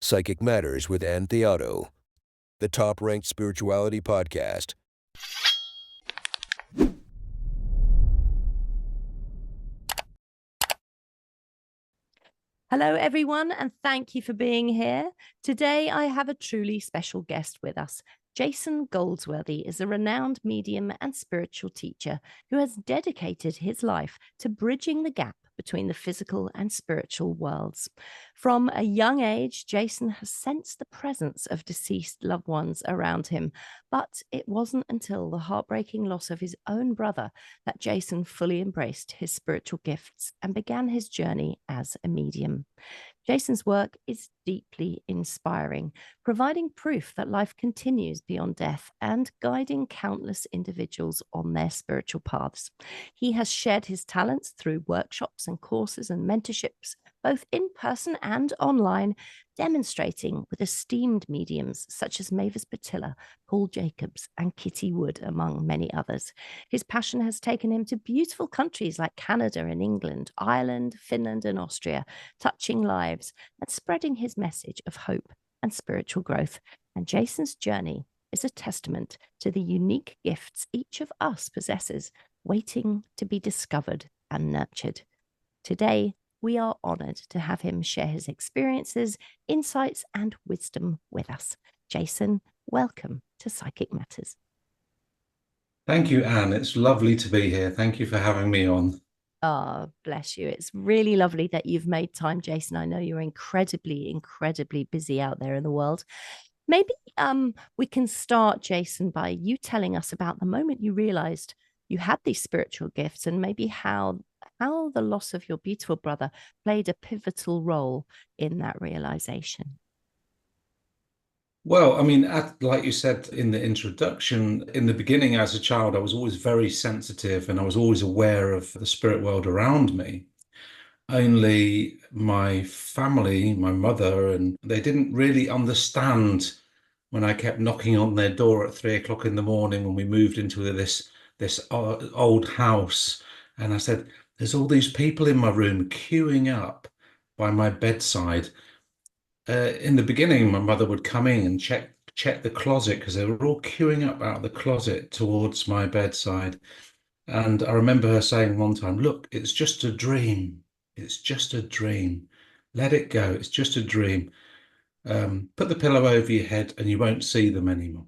Psychic Matters with Théato, the top-ranked spirituality podcast. Hello, everyone, and thank you for being here. Today, I have a truly special guest with us. Jason Goldsworthy is a renowned medium and spiritual teacher who has dedicated his life to bridging the gap between the physical and spiritual worlds. From a young age, Jason has sensed the presence of deceased loved ones around him, but it wasn't until the heartbreaking loss of his own brother that Jason fully embraced his spiritual gifts and began his journey as a medium. Jason's work is deeply inspiring, providing proof that life continues beyond death and guiding countless individuals on their spiritual paths. He has shared his talents through workshops and courses and mentorships, both in person and online, demonstrating with esteemed mediums such as Mavis Patilla, Paul Jacobs, and Kitty Wood, among many others. His passion has taken him to beautiful countries like Canada and England, Ireland, Finland, and Austria, touching lives and spreading his message of hope and spiritual growth. And Jason's journey is a testament to the unique gifts each of us possesses, waiting to be discovered and nurtured. Today, we are honored to have him share his experiences, insights, and wisdom with us. Jason, welcome to Psychic Matters. Thank you, Anne. It's lovely to be here. Thank you for having me on. Oh, bless you. It's really lovely that you've made time, Jason. I know you're incredibly busy out there in the world. Maybe we can start, Jason, by you telling us about the moment you realized you had these spiritual gifts and maybe how the loss of your beautiful brother played a pivotal role in that realization. Well, I mean, like you said in the introduction, in the beginning as a child, I was always very sensitive and I was always aware of the spirit world around me. Only my family, my mother, and they didn't really understand when I kept knocking on their door at 3 o'clock in the morning when we moved into this old house. And I said, there's all these people in my room queuing up by my bedside. In the beginning, my mother would come in and check the closet because they were all queuing up out of the closet towards my bedside. And I remember her saying one time, look, it's just a dream. It's just a dream. Let it go. It's just a dream. Put the pillow over your head and you won't see them anymore.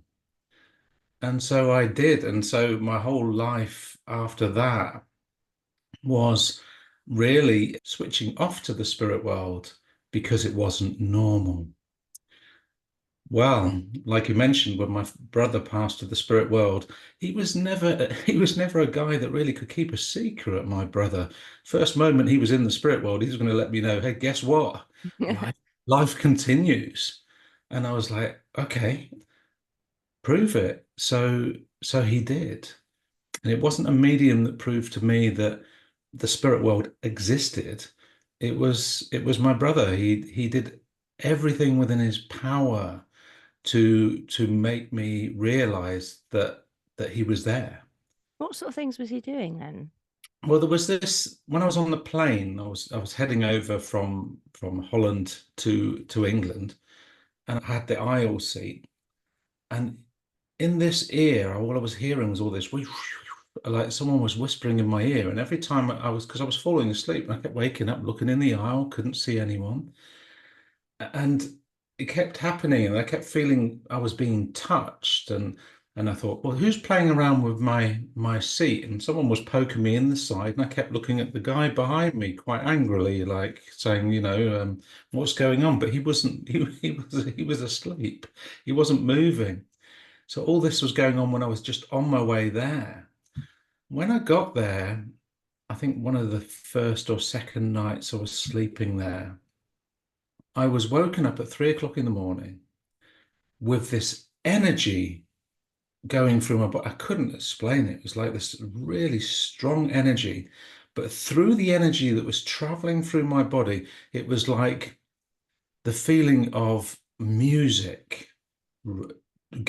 And so I did. And so my whole life after that was really switching off to the spirit world because it wasn't normal. Well, like you mentioned, when my brother passed to the spirit world, he was never a guy that really could keep a secret, my brother. First moment he was in the spirit world, he was going to let me know, hey, guess what? Life continues. And I was like, okay, prove it. So he did. And it wasn't a medium that proved to me that the spirit world existed. It was my brother. He did everything within his power to make me realize that he was there. What sort of things was he doing then? Well, there was this when I was on the plane. I was heading over from Holland to England, and I had the aisle seat. And in this ear, all I was hearing was all this, like someone was whispering in my ear. And every time because I was falling asleep, I kept waking up, looking in the aisle, couldn't see anyone. And it kept happening, and I kept feeling I was being touched. And I thought, well, who's playing around with my seat? And someone was poking me in the side, and I kept looking at the guy behind me quite angrily, like saying, what's going on? But he wasn't. He was asleep. He wasn't moving. So all this was going on when I was just on my way there. When I got there, I think one of the first or second nights I was sleeping there, I was woken up at 3 o'clock in the morning with this energy going through my body. I couldn't explain it. It was like this really strong energy, but through the energy that was traveling through my body, it was like the feeling of music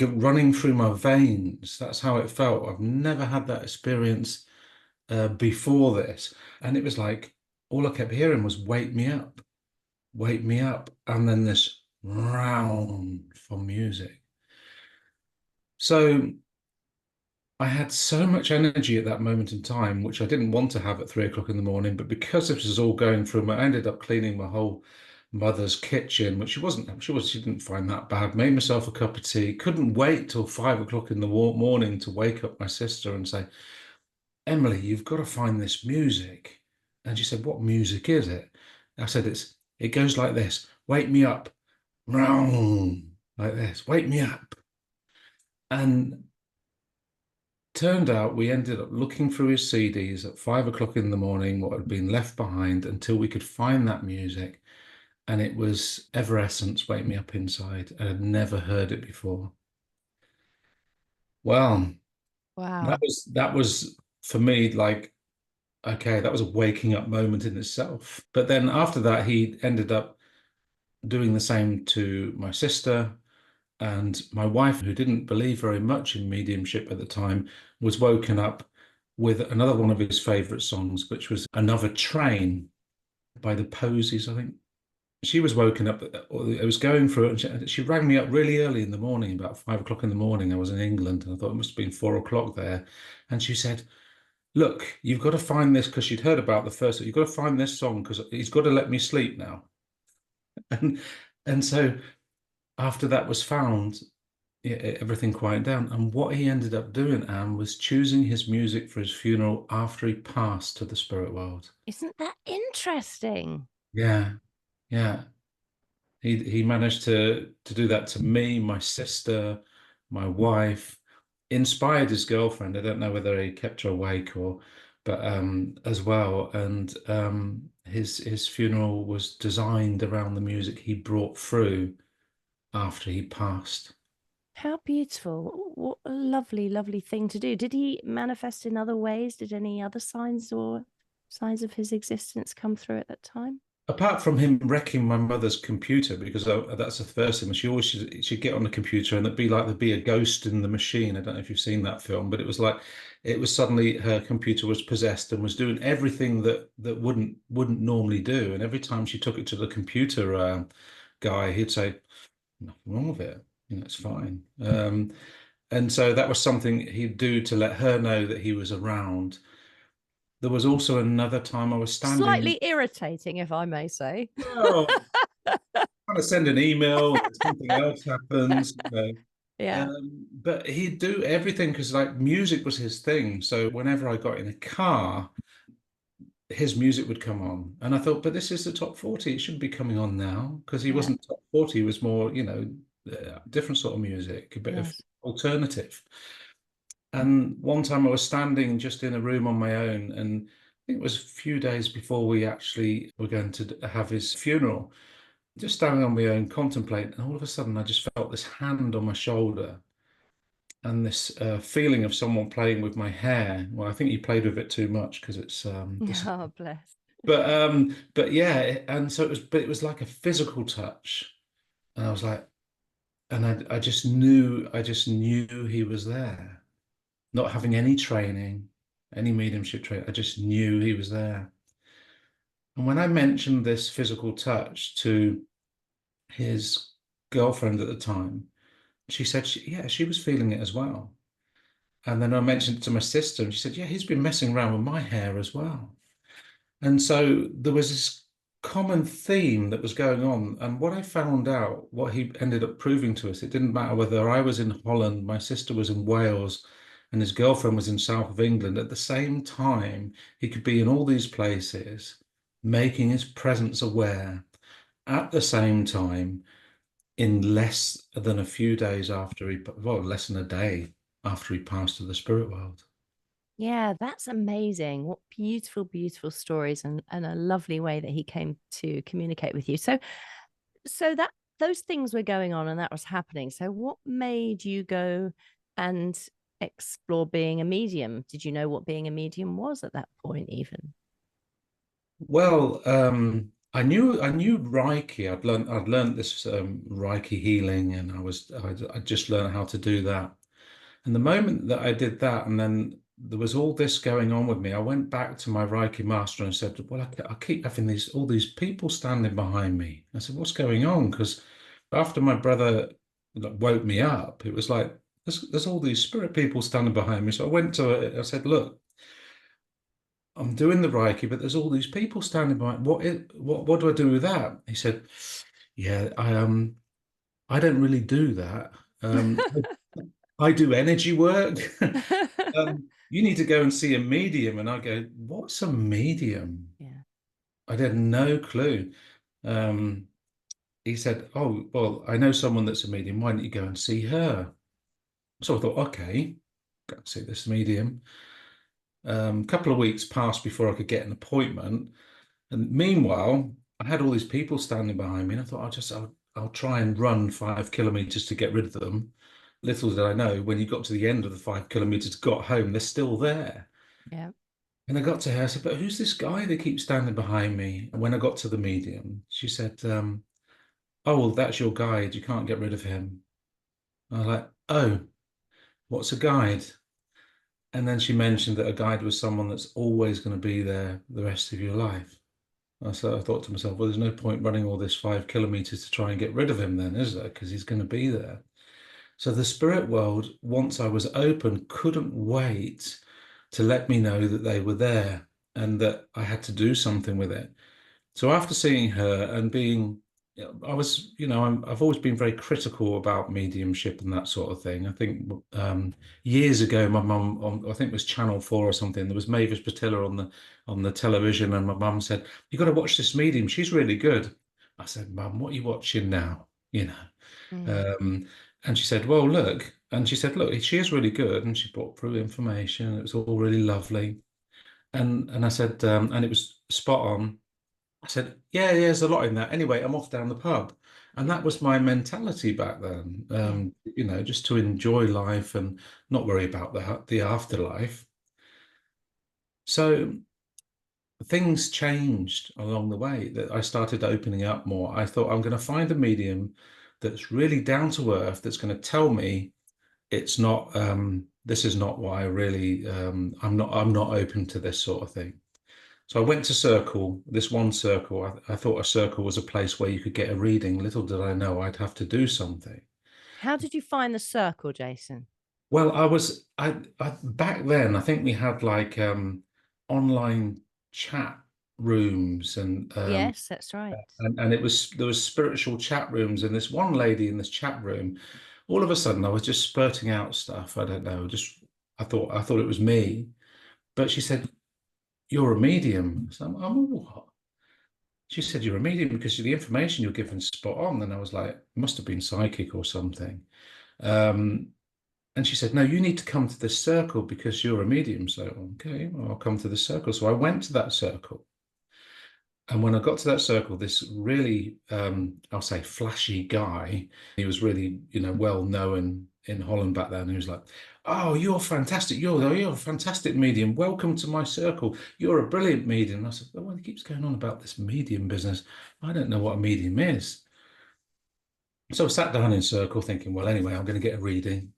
running through my veins. That's how it felt. I've never had that experience before this. And it was like, all I kept hearing was, wake me up, wake me up. And then this round for music. So I had so much energy at that moment in time, which I didn't want to have at 3 o'clock in the morning. But because this was all going through, I ended up cleaning my whole mother's kitchen, which she didn't find that bad. Made myself a cup of tea. Couldn't wait till 5 o'clock in the morning to wake up my sister and say, Emily, you've got to find this music. And she said, what music is it? I said, it goes like this. Wake me up. Round like this. Wake me up. And turned out we ended up looking through his CDs at 5 o'clock in the morning, what had been left behind, until we could find that music. And it was Evanescence, Wake Me Up Inside. I had never heard it before. Well, Wow. that was for me like, okay, that was a waking up moment in itself. But then after that, he ended up doing the same to my sister. And my wife, who didn't believe very much in mediumship at the time, was woken up with another one of his favorite songs, which was Another Train by the Posies, I think. She was woken up, I was going through it, and she rang me up really early in the morning, about 5 o'clock in the morning. I was in England, and I thought it must have been 4 o'clock there. And she said, look, you've got to find this, because she'd heard about the first, you've got to find this song because he's got to let me sleep now. And so after that was found, everything quieted down. And what he ended up doing, Anne, was choosing his music for his funeral after he passed to the spirit world. Isn't that interesting? Yeah, yeah. He managed to do that to me, my sister, my wife, inspired his girlfriend. I don't know whether he kept her awake but as well. And his funeral was designed around the music he brought through after he passed. How beautiful. What a lovely, lovely thing to do. Did he manifest in other ways? Did any other signs of his existence come through at that time? Apart from him wrecking my mother's computer, because that's the first thing. She'd get on the computer and there'd be a ghost in the machine. I don't know if you've seen that film, but it was suddenly her computer was possessed and was doing everything that wouldn't normally do. And every time she took it to the computer guy, he'd say, nothing wrong with it. It's fine. And so that was something he'd do to let her know that he was around. There was also another time I was standing. Slightly irritating, if I may say. Well, trying to send an email, and something else happens. Yeah. But he'd do everything because like music was his thing. So whenever I got in a car, his music would come on. And I thought, but this is the top 40. It shouldn't be coming on now, because he wasn't top 40. He was more, different sort of music, a bit of alternative. And one time I was standing just in a room on my own, and I think it was a few days before we actually were going to have his funeral, just standing on my own, contemplating, and all of a sudden I just felt this hand on my shoulder and this feeling of someone playing with my hair. Well, I think he played with it too much because it's oh, bless. But yeah, and so it was like a physical touch, and I was like, and I just knew he was there. Not having any training, any mediumship training, I just knew he was there. And when I mentioned this physical touch to his girlfriend at the time, she said, she was feeling it as well. And then I mentioned it to my sister, and she said, yeah, he's been messing around with my hair as well. And so there was this common theme that was going on. And what I found out, what he ended up proving to us, it didn't matter whether I was in Holland, my sister was in Wales, and his girlfriend was in south of England. At the same time, he could be in all these places, making his presence aware at the same time in less than a few days after less than a day after he passed to the spirit world. Yeah, that's amazing. What beautiful, beautiful stories, and a lovely way that he came to communicate with you. So that those things were going on and that was happening. So what made you go and explore being a medium? Did you know what being a medium was at that point even? Well, I knew Reiki. I'd learned this Reiki healing, and I just learned how to do that. And the moment that I did that, and then there was all this going on with me, I went back to my Reiki master and said, well, I keep having all these people standing behind me. I said, what's going on? Because after my brother woke me up, it was like, there's all these spirit people standing behind me. So I went to it. I said, look, I'm doing the Reiki, but there's all these people standing by. What do I do with that? He said, yeah, I don't really do that. I do energy work. You need to go and see a medium. And I go, what's a medium? Yeah. I had no clue. He said, oh, well, I know someone that's a medium. Why don't you go and see her? So I thought, okay, go and see this medium. A couple of weeks passed before I could get an appointment. And meanwhile, I had all these people standing behind me, and I thought I'll try and run 5 kilometers to get rid of them. Little did I know, when you got to the end of the 5 kilometers, got home, they're still there. Yeah. And I got to her, I said, but who's this guy that keeps standing behind me? And when I got to the medium, she said, oh, well, that's your guide. You can't get rid of him. I was like, oh, what's a guide? And then she mentioned that a guide was someone that's always going to be there the rest of your life. So I thought to myself, well, there's no point running all this 5 kilometers to try and get rid of him then, is there? Because he's going to be there. So the spirit world, once I was open, couldn't wait to let me know that they were there and that I had to do something with it. So after seeing her and being, I was, I've always been very critical about mediumship and that sort of thing. I think years ago, my mum, I think it was Channel 4 or something, there was Mavis Patilla on the television, and my mum said, "You got to watch this medium. She's really good." I said, "Mum, what are you watching now?" And she said, "Well, look," and she said, "Look, she is really good," and she brought through information. It was all really lovely, and I said, and it was spot on. I said, yeah, there's a lot in that. Anyway, I'm off down the pub. And that was my mentality back then, just to enjoy life and not worry about the afterlife. So things changed along the way, that I started opening up more. I thought, I'm going to find a medium that's really down to earth, that's going to tell me it's not, this is not why I really, I'm not open to this sort of thing. So I went to Circle, this one Circle. I thought a Circle was a place where you could get a reading. Little did I know I'd have to do something. How did you find the circle, Jason? Well, I back then, I think we had like online chat rooms Yes, that's right. and there was spiritual chat rooms, and this one lady in this chat room, all of a sudden I was just spurting out stuff. I don't know, I thought it was me. But she said, "You're a medium." So I'm a what? She said, "You're a medium because the information you're given is spot on." And I was like, must have been psychic or something. And she said, "No, you need to come to this circle because you're a medium." So, okay, well, I'll come to the circle. So I went to that circle. And when I got to that circle, this really, I'll say, flashy guy, he was really, well known in Holland back then. He was like, "Oh, you're fantastic. You're a fantastic medium. Welcome to my circle. You're a brilliant medium." And I said, "Well, he keeps going on about this medium business. I don't know what a medium is." So I sat down in circle thinking, well, anyway, I'm going to get a reading.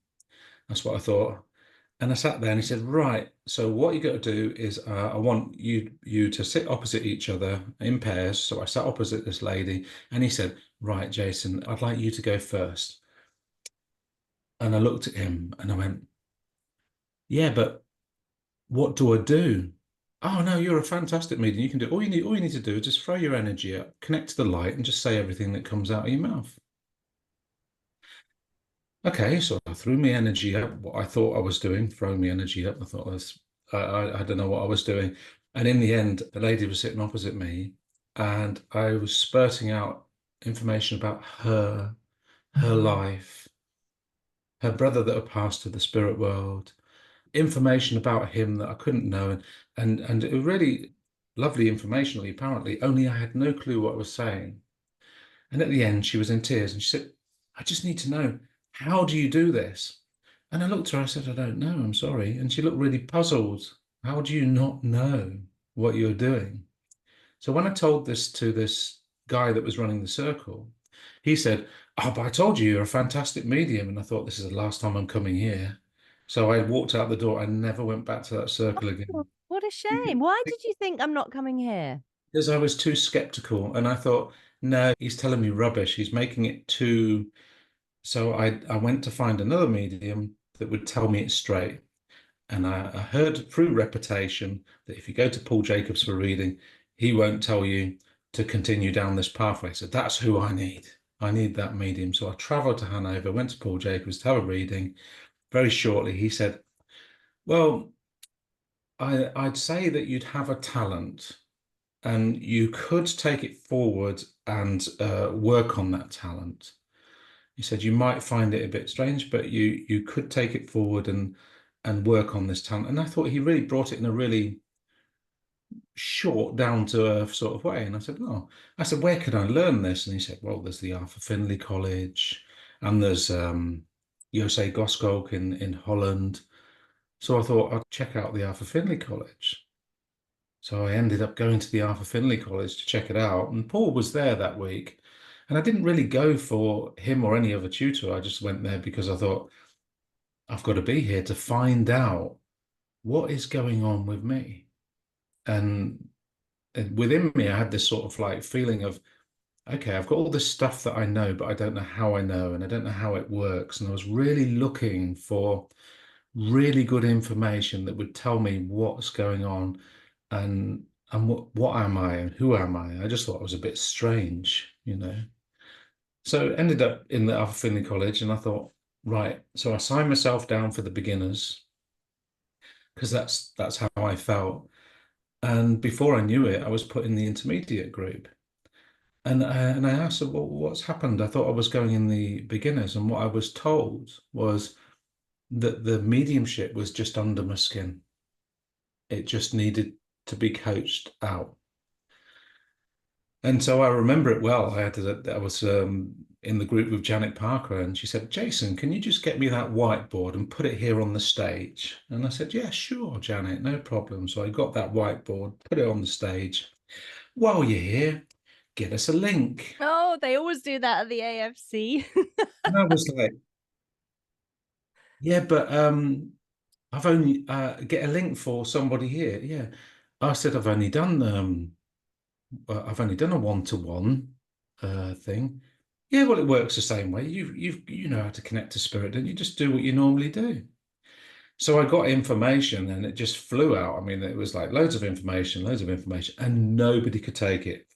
That's what I thought. And I sat there and he said, "Right, so what you got to do is I want you to sit opposite each other in pairs." So I sat opposite this lady and he said, "Right, Jason, I'd like you to go first." And I looked at him and I went, "Yeah, but what do I do?" "Oh, no, you're a fantastic medium. You can do all you need to do is just throw your energy up, connect to the light, and just say everything that comes out of your mouth." Okay, so I threw my energy up, what I thought I was doing, throwing my energy up. I thought I don't know what I was doing. And in the end, the lady was sitting opposite me and I was spurting out information about her life, her brother that had passed to the spirit world, information about him that I couldn't know. And it was really lovely information, apparently, only I had no clue what I was saying. And at the end, she was in tears and she said, "I just need to know, how do you do this?" And I looked at her, I said, "I don't know, I'm sorry." And she looked really puzzled. "How do you not know what you're doing?" So when I told this to this guy that was running the circle, he said, "Oh, but I told you you're a fantastic medium." And I thought, this is the last time I'm coming here. So I walked out the door. I never went back to that circle again. What a shame. Why did you think I'm not coming here? Because I was too skeptical. And I thought, No, he's telling me rubbish. He's making it too. So I went to find another medium that would tell me it straight. And I heard through reputation that if you go to Paul Jacobs for reading, he won't tell you to continue down this pathway. So that's who I need. I need that medium. So I traveled to Hanover, went to Paul Jacobs to have a reading. Very shortly, he said, well, I'd say that you'd have a talent and you could take it forward and work on that talent. He said you might find it a bit strange, but you could take it forward and work on this talent. And I thought he really brought it in a really short, down to earth sort of way. And I said, oh, I said, where can I learn this? And he said, well, there's the Arthur Findlay College, and there's Jose Goschalk in Holland. So I thought I'd check out the Arthur Findlay College. So I ended up going to the Arthur Findlay College to check it out. And Paul was there that week. And I didn't really go for him or any other tutor. I just went there because I thought, I've got to be here to find out what is going on with me. And within me, I had this sort of like feeling of, okay, I've got all this stuff that I know, but I don't know how I know, and I don't know how it works. And I was really looking for really good information that would tell me what's going on and what am I and who am I? I just thought it was a bit strange, you know. So ended up in the Arthur Findlay College, and I thought, right, so I signed myself down for the beginners because that's how I felt. And before I knew it, I was put in the intermediate group. And I asked her, well, what's happened? I thought I was going in the beginners, and what I was told was that the mediumship was just under my skin. It just needed to be coached out. And so I remember it well. I was in the group with Janet Parker, and she said, Jason, can you just get me that whiteboard and put it here on the stage? And I said, yeah, sure, Janet, no problem. So I got that whiteboard, put it on the stage. While you're here, get us a link. Oh, they always do that at the AFC. And I was like, yeah, but I've only get a link for somebody here. Yeah. I said I've only done a one-to-one thing. Yeah, well, it works the same way. You know how to connect to spirit, and you just do what you normally do. So I got information, and it just flew out. I mean, it was like loads of information, and nobody could take it.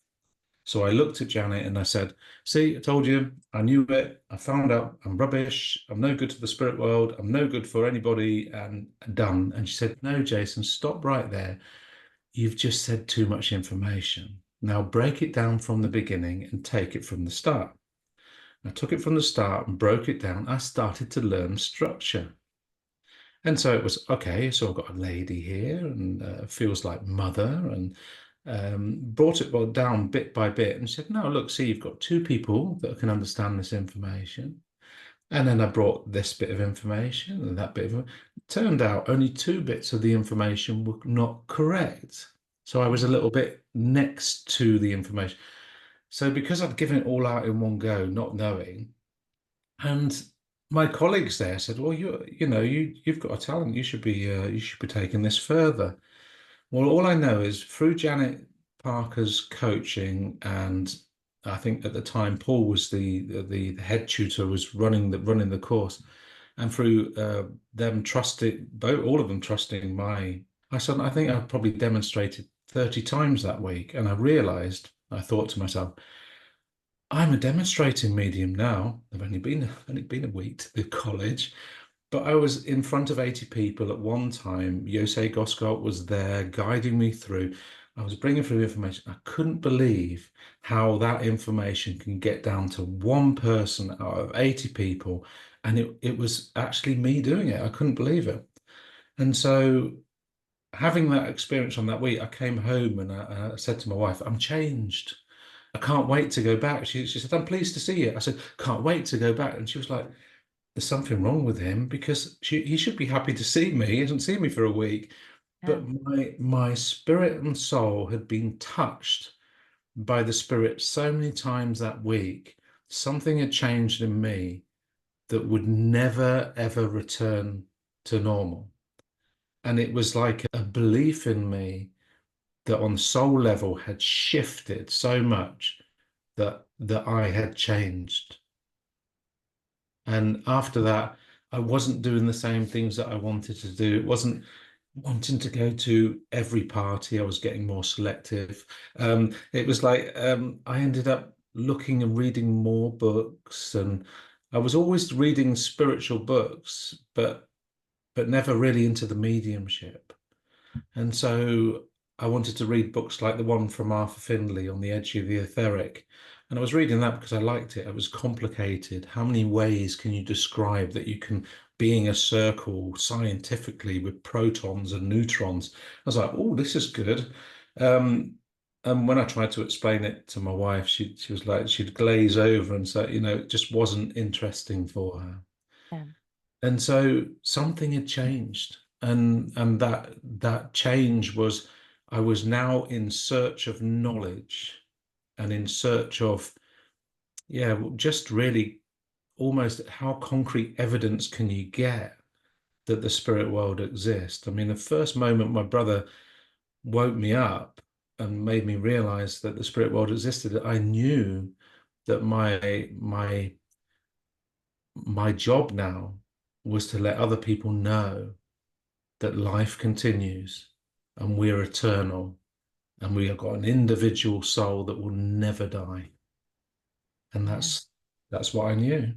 So I looked at Janet and I said, see, I told you, I knew it. I found out I'm rubbish. I'm no good to the spirit world. I'm no good for anybody, and done. And she said, no, Jason, stop right there. You've just said too much information. Now break it down from the beginning and take it from the start. I took it from the start and broke it down. I started to learn structure. And so it was, okay, so I've got a lady here and feels like mother, and brought it well down bit by bit and said, no, look, see, you've got two people that can understand this information. And then I brought this bit of information and that bit of it. Turned out only two bits of the information were not correct. So I was a little bit next to the information. So because I'd given it all out in one go, not knowing, and my colleagues there said, well, you've got a talent. You should be taking this further. Well, all I know is through Janet Parker's coaching, and I think at the time Paul was the head tutor, was running the course, and through them trusting, all of them trusting I think I probably demonstrated 30 times that week, and I thought to myself, I'm a demonstrating medium now. I've only been a week to the college. But I was in front of 80 people at one time. Jose Goschalk was there guiding me through. I was bringing through information. I couldn't believe how that information can get down to one person out of 80 people. And it was actually me doing it. I couldn't believe it. And so having that experience on that week, I came home and I said to my wife, I'm changed. I can't wait to go back. She said, I'm pleased to see you. I said, can't wait to go back. And she was like, there's something wrong with him, because he should be happy to see me. He hasn't seen me for a week. But my spirit and soul had been touched by the spirit so many times that week. Something had changed in me that would never, ever return to normal. And it was like a belief in me that on soul level had shifted so much that I had changed. And after that, I wasn't doing the same things that I wanted to do. It wasn't wanting to go to every party. I was getting more selective. It was like I ended up looking and reading more books, and I was always reading spiritual books, but never really into the mediumship. And so I wanted to read books like the one from Arthur Findlay, On the Edge of the Etheric. And I was reading that because I liked it. It was complicated. How many ways can you describe that you can being a circle scientifically with protons and neutrons? I was like, oh, this is good. And when I tried to explain it to my wife, she was like, she'd glaze over and say, it just wasn't interesting for her. Yeah. And so something had changed, and that change was I was now in search of knowledge and in search of, yeah, just really almost how concrete evidence can you get that the spirit world exists. I mean, the first moment my brother woke me up and made me realize that the spirit world existed, I knew that my job now was to let other people know that life continues and we're eternal and we have got an individual soul that will never die. And that's what I knew.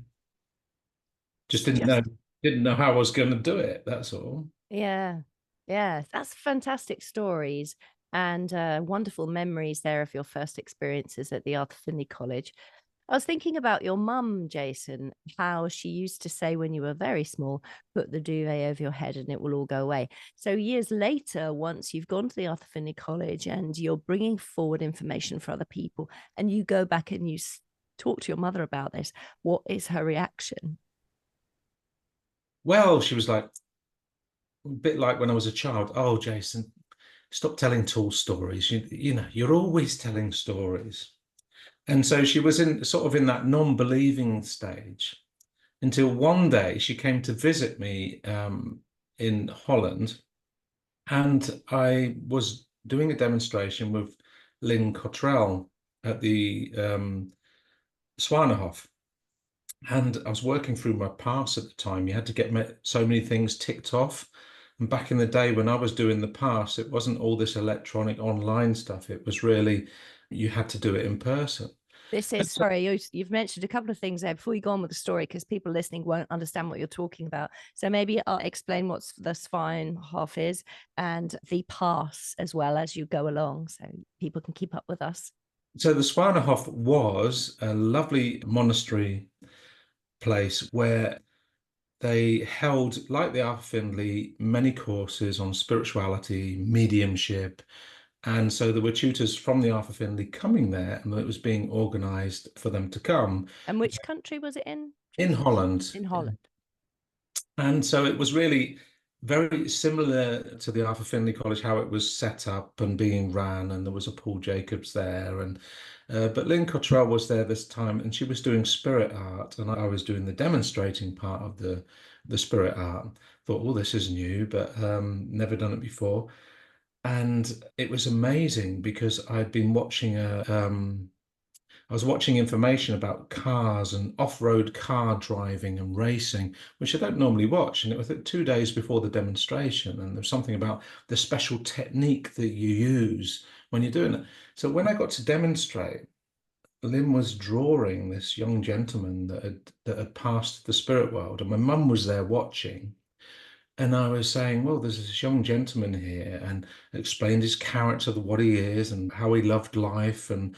Just didn't know how I was going to do it. That's all. Yeah. Yeah. That's fantastic stories and wonderful memories there of your first experiences at the Arthur Findlay College. I was thinking about your mum, Jason, how she used to say when you were very small, put the duvet over your head and it will all go away. So years later, once you've gone to the Arthur Findlay College and you're bringing forward information for other people and you go back and you talk to your mother about this, what is her reaction? Well, she was like, a bit like when I was a child. Oh, Jason, stop telling tall stories. You're always telling stories. And so she was in sort of in that non-believing stage until one day she came to visit me in Holland, and I was doing a demonstration with Lynn Cottrell at the Zwanenhof. And I was working through my pass at the time. You had to get so many things ticked off. And back in the day when I was doing the pass, it wasn't all this electronic online stuff. It was really, you had to do it in person. This is, sorry, you've mentioned a couple of things there before you go on with the story, because people listening won't understand what you're talking about. So maybe I'll explain what the Zwanenhof is and the pass as well as you go along, so people can keep up with us. So the Zwanenhof was a lovely monastery place where they held, like the Arthur Findlay, many courses on spirituality, mediumship. And so there were tutors from the Arthur Findlay coming there, and it was being organized for them to come. And which country was it in? In Holland. In Holland. And so it was really very similar to the Arthur Findlay College, how it was set up and being ran, and there was a Paul Jacobs there. And but Lynn Cottrell was there this time, and she was doing spirit art, and I was doing the demonstrating part of the spirit art. Thought, oh, this is new, but never done it before. And it was amazing because I'd been watching I was watching information about cars and off-road car driving and racing, which I don't normally watch. And it was 2 days before the demonstration, and there's something about the special technique that you use when you're doing it. So when I got to demonstrate, Lynn was drawing this young gentleman that had passed the spirit world, and my mum was there watching. And I was saying, well, there's this young gentleman here, and explained his character, what he is, and how he loved life, and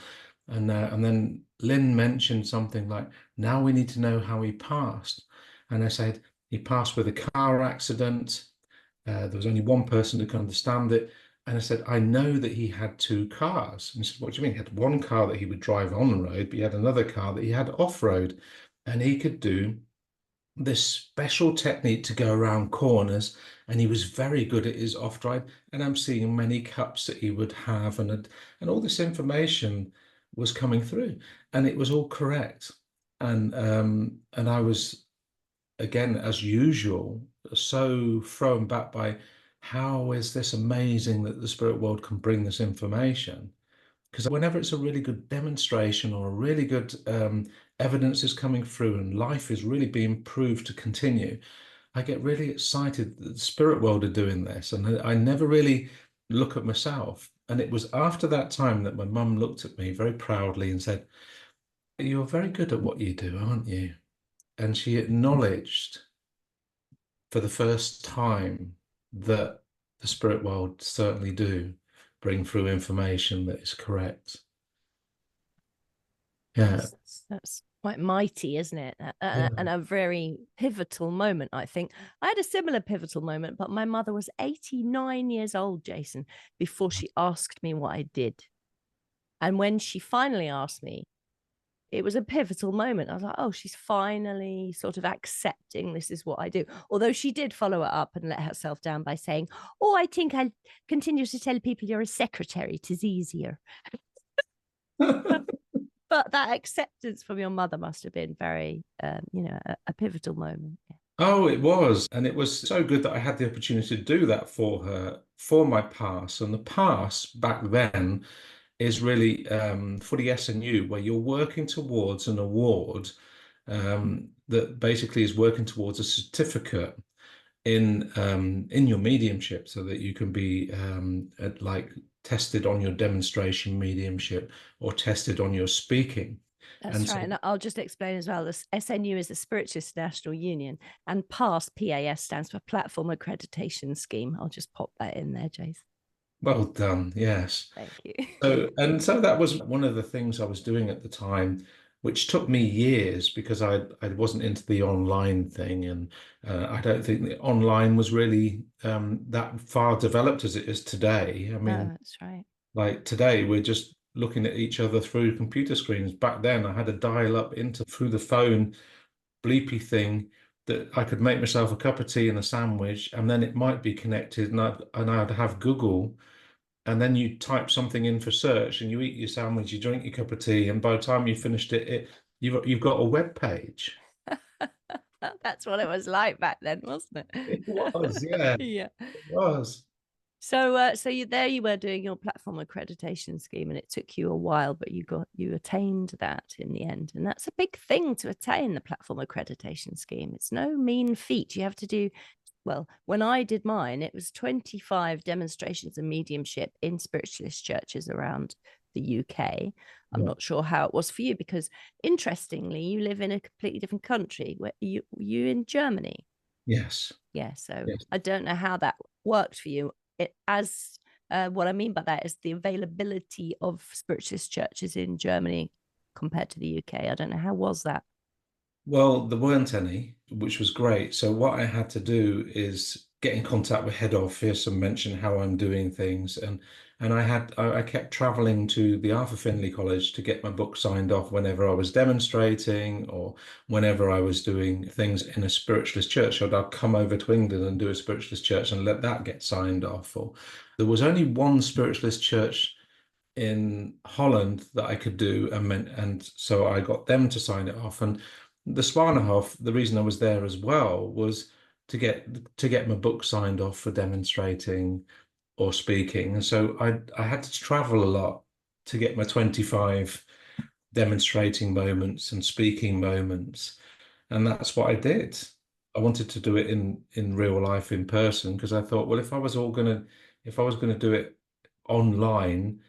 then Lynn mentioned something like, now we need to know how he passed. And I said, he passed with a car accident. There was only one person who could understand it. And I said, I know that he had 2 cars. And he said, what do you mean? He had one car that he would drive on the road, but he had another car that he had off-road. And he could do this special technique to go around corners, and he was very good at his off-drive. And I'm seeing many cups that he would have, and all this information was coming through, and it was all correct. And I was, again, as usual, so thrown back by how is this amazing that the spirit world can bring this information, Because whenever it's a really good demonstration or a really good evidence is coming through and life is really being proved to continue, I get really excited that the spirit world are doing this. And I never really look at myself. And it was after that time that my mum looked at me very proudly and said, "You're very good at what you do, aren't you?" And she acknowledged for the first time that the spirit world certainly do bring through information that is correct. Yeah. That's quite mighty, isn't it? Yeah. And a very pivotal moment, I think. I had a similar pivotal moment, but my mother was 89 years old, Jason, before she asked me what I did. And when she finally asked me, it was a pivotal moment. I was like, oh, she's finally sort of accepting this is what I do. Although she did follow it up and let herself down by saying, oh, I think I'll continue to tell people you're a secretary. 'Tis easier. But that acceptance from your mother must have been very, a pivotal moment. Yeah. Oh, it was. And it was so good that I had the opportunity to do that for her, for my pass. And the pass back then is really for the SNU, where you're working towards an award that basically is working towards a certificate in your mediumship, so that you can be like tested on your demonstration mediumship or tested on your speaking. That's And right. so, And I'll just explain as well. The SNU is the Spiritualist National Union, and PAS, PAS, stands for Platform Accreditation Scheme. I'll just pop that in there, Jason. well done. Yes. Thank you. So that was one of the things I was doing at the time, which took me years because I wasn't into the online thing, and I don't think the online was really that far developed as it is today. I No, mean, that's right. like today we're just looking at each other through computer screens. Back then I had to dial up into through the phone bleepy thing that I could make myself a cup of tea and a sandwich, and then it might be connected, and I'd have Google, and then you type something in for search, and you eat your sandwich, you drink your cup of tea, and by the time you finished you've got a web page. That's what it was like back then, wasn't it? It was, yeah, Yeah. it was. So you were doing your platform accreditation scheme, and it took you a while, but you attained that in the end, and that's a big thing to attain the platform accreditation scheme. It's no mean feat. You have to do, well, when I did mine, it was 25 demonstrations of mediumship in spiritualist churches around the UK. I'm Yeah. not sure how it was for you, because interestingly, you live in a completely different country. Where you in Germany? Yes. Yeah, so Yes. I don't know how that worked for you. What I mean by that is the availability of spiritualist churches in Germany compared to the UK. I don't know, how was that? Well, there weren't any, which was great. So what I had to do is get in contact with head office and mention how I'm doing things. And I kept traveling to the Arthur Findlay College to get my book signed off whenever I was demonstrating or whenever I was doing things in a spiritualist church. So I'd come over to England and do a spiritualist church and let that get signed off. Or there was only one spiritualist church in Holland that I could do, and so I got them to sign it off. And the Swanenhof, the reason I was there as well was to get my book signed off for demonstrating or speaking. And so I had to travel a lot to get my 25 demonstrating moments and speaking moments. And that's what I did. I wanted to do it in real life, in person, because I thought, well, if I was gonna do it online,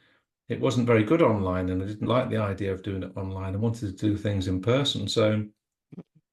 it wasn't very good online, and I didn't like the idea of doing it online. I wanted to do things in person. So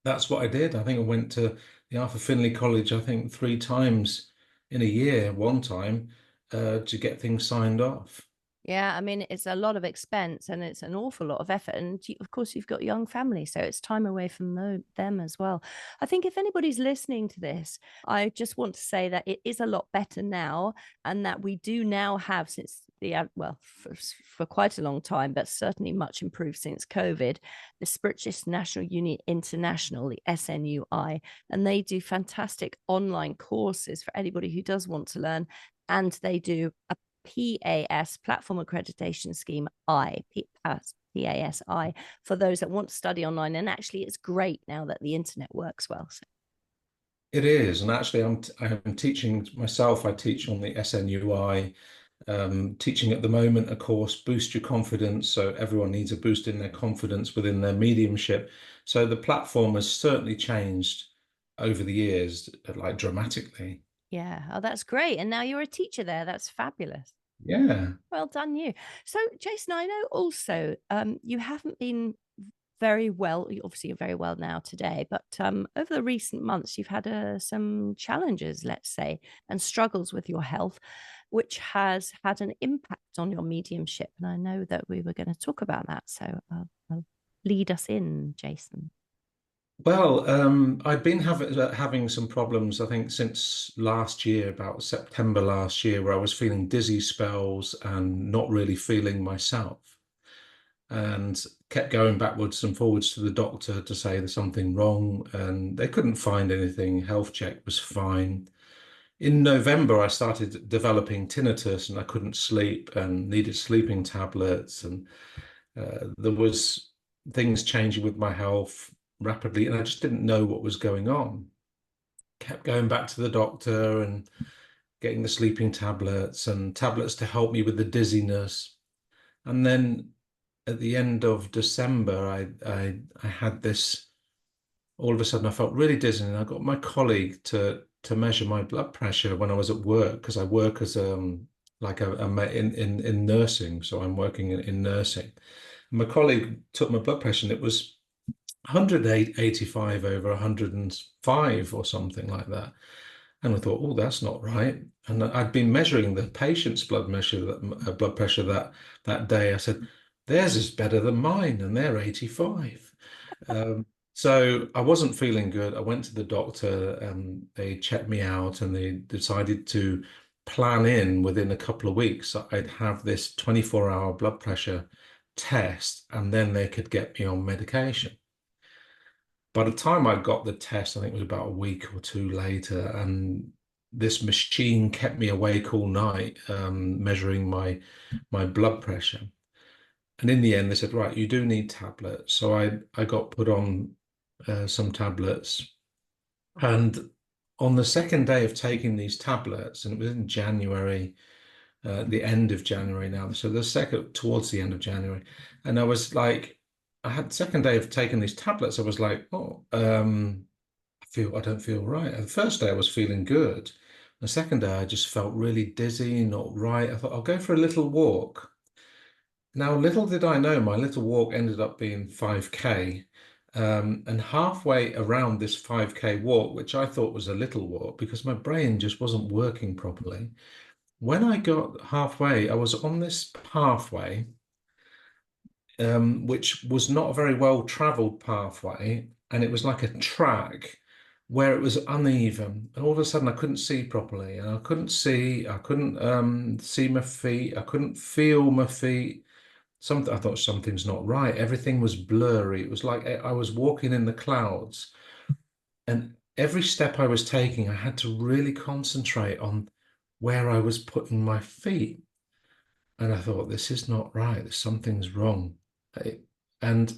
that's what I did. I think I went to the Arthur Findlay College, I think 3 times in a year, one time, to get things signed off. Yeah, I mean, it's a lot of expense and it's an awful lot of effort. And of course, you've got a young family, so it's time away from them as well. I think if anybody's listening to this, I just want to say that it is a lot better now, and that we do now have, since for quite a long time, but certainly much improved since COVID, the Spiritualist National Union International, the SNUI, and they do fantastic online courses for anybody who does want to learn. And they do a PAS, Platform Accreditation Scheme PASI, for those that want to study online. And actually, it's great now that the internet works well. So. It is, and actually, I'm teaching myself. I teach on the SNUI teaching at the moment a course, Boost Your Confidence. So everyone needs a boost in their confidence within their mediumship. So the platform has certainly changed over the years, like dramatically. Yeah. Oh, that's great. And now you're a teacher there. That's fabulous. Yeah. Well done, you. So, Jason, I know also you haven't been very well. Obviously, you're very well now today, but over the recent months, you've had some challenges, let's say, and struggles with your health, which has had an impact on your mediumship. And I know that we were going to talk about that. So, I'll lead us in, Jason. Well, I've been having some problems, I think, since last year, about September last year, where I was feeling dizzy spells and not really feeling myself, and kept going backwards and forwards to the doctor to say there's something wrong, and they couldn't find anything. Health check was fine. In November, I started developing tinnitus, and I couldn't sleep and needed sleeping tablets, and there was things changing with my health rapidly, and I just didn't know what was going on. Kept going back to the doctor and getting the sleeping tablets and tablets to help me with the dizziness. And then at the end of December, I had this, all of a sudden I felt really dizzy, and I got my colleague to measure my blood pressure when I was at work, because I work as like in nursing, so I'm working in nursing. And my colleague took my blood pressure, and it was 185 over 105 or something like that. And I thought, oh, that's not right. And I'd been measuring the patient's blood pressure that day. I said, theirs is better than mine, and they're 85. So I wasn't feeling good. I went to the doctor, and they checked me out, and they decided to plan in within a couple of weeks that I'd have this 24-hour blood pressure test, and then they could get me on medication. By the time I got the test, I think it was about a week or two later, and this machine kept me awake all night, measuring my blood pressure. And in the end, they said, right, you do need tablets. So I got put on some tablets. And on the second day of taking these tablets, and it was in January, the end of January now, so towards the end of January, and I was like, I had the second day of taking these tablets, I was like, oh, I don't feel right. The first day I was feeling good. The second day I just felt really dizzy, not right. I thought I'll go for a little walk. Now, little did I know, my little walk ended up being 5K. And halfway around this 5K walk, which I thought was a little walk because my brain just wasn't working properly, when I got halfway, I was on this pathway, which was not a very well-traveled pathway, and it was like a track where it was uneven, and all of a sudden I couldn't see properly, and I couldn't see my feet, I couldn't feel my feet. I thought something's not right. Everything was blurry. It was like I was walking in the clouds, and every step I was taking, I had to really concentrate on where I was putting my feet. And I thought, this is not right. Something's wrong. And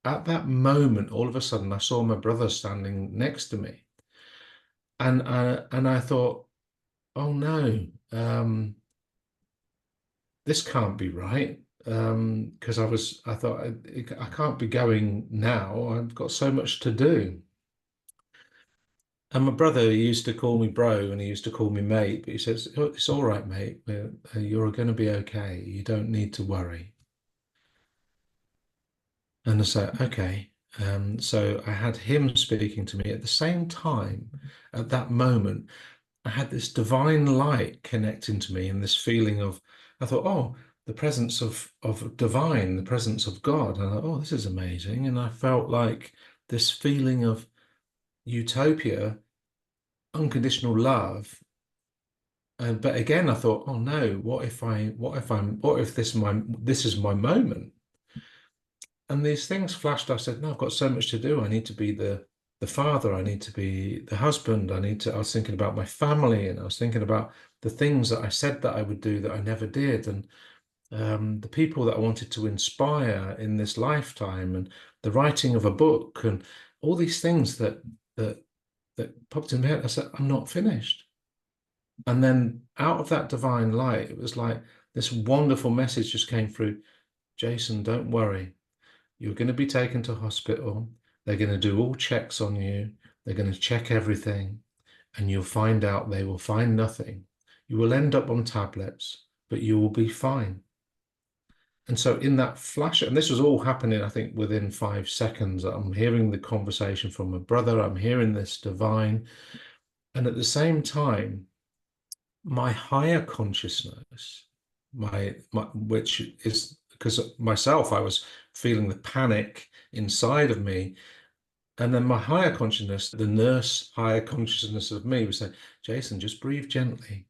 at that moment, all of a sudden, I saw my brother standing next to me. And I thought, oh no, this can't be right. Because I thought, I can't be going now. I've got so much to do. And my brother, he used to call me bro, and he used to call me mate, but he says, oh, it's all right, mate. You're going to be okay. You don't need to worry. And I said, okay. So I had him speaking to me at the same time. At that moment, I had this divine light connecting to me, and this feeling of, I thought, oh, the presence of divine, the presence of God. And I thought, oh, this is amazing. And I felt like this feeling of utopia, unconditional love. But again, I thought, oh no, what if this is my moment? And these things flashed. I said, no, I've got so much to do. I need to be the father. I need to be the husband. I was thinking about my family, and I was thinking about the things that I said that I would do that I never did, and the people that I wanted to inspire in this lifetime, and the writing of a book, and all these things that popped in my head. I said, I'm not finished. And then out of that divine light, it was like this wonderful message just came through. Jason, don't worry. You're going to be taken to hospital. They're going to do all checks on you. They're going to check everything, and you'll find out they will find nothing. You will end up on tablets, but you will be fine. And so in that flash, and this was all happening, I think, within 5 seconds, I'm hearing the conversation from my brother, I'm hearing this divine. And at the same time, my higher consciousness, which is because myself, I was feeling the panic inside of me. And then my higher consciousness, the nurse higher consciousness of me was saying, Jason, just breathe gently,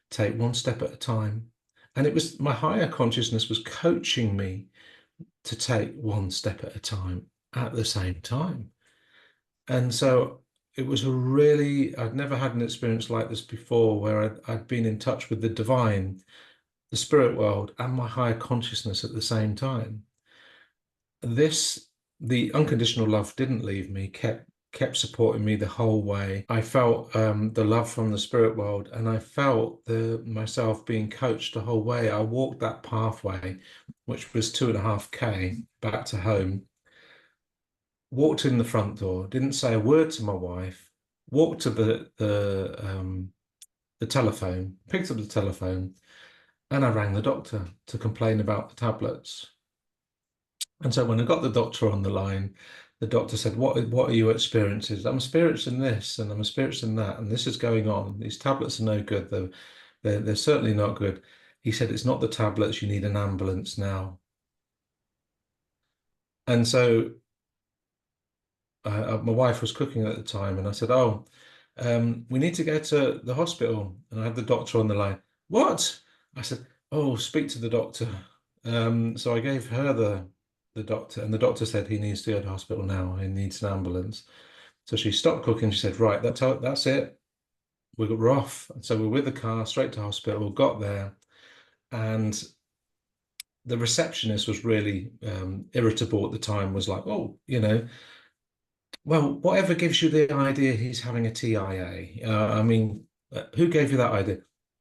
take one step at a time. And it was my higher consciousness was coaching me to take one step at a time at the same time. And so it was I'd never had an experience like this before, where I'd been in touch with the divine, the spirit world, and my higher consciousness at the same time. The unconditional love didn't leave me, kept supporting me the whole way. I felt the love from the spirit world, and I felt myself being coached the whole way. I walked that pathway, which was 2.5 km back to home, walked in the front door, didn't say a word to my wife, walked to the telephone, picked up the telephone, and I rang the doctor to complain about the tablets. And so when I got the doctor on the line, the doctor said, what are you experiencing? I'm experiencing this, and I'm experiencing that, and this is going on. These tablets are no good. They're certainly not good. He said, it's not the tablets, you need an ambulance now. And so my wife was cooking at the time, and I said, oh, we need to go to the hospital. And I had the doctor on the line. What? I said, oh, speak to the doctor. So I gave her the doctor, and the doctor said he needs to go to hospital now. He needs an ambulance. So she stopped cooking. She said, right, that's it. We're off. So we're with the car straight to hospital, got there, and the receptionist was really irritable at the time, was like, oh, well, whatever gives you the idea he's having a TIA? I mean, who gave you that idea?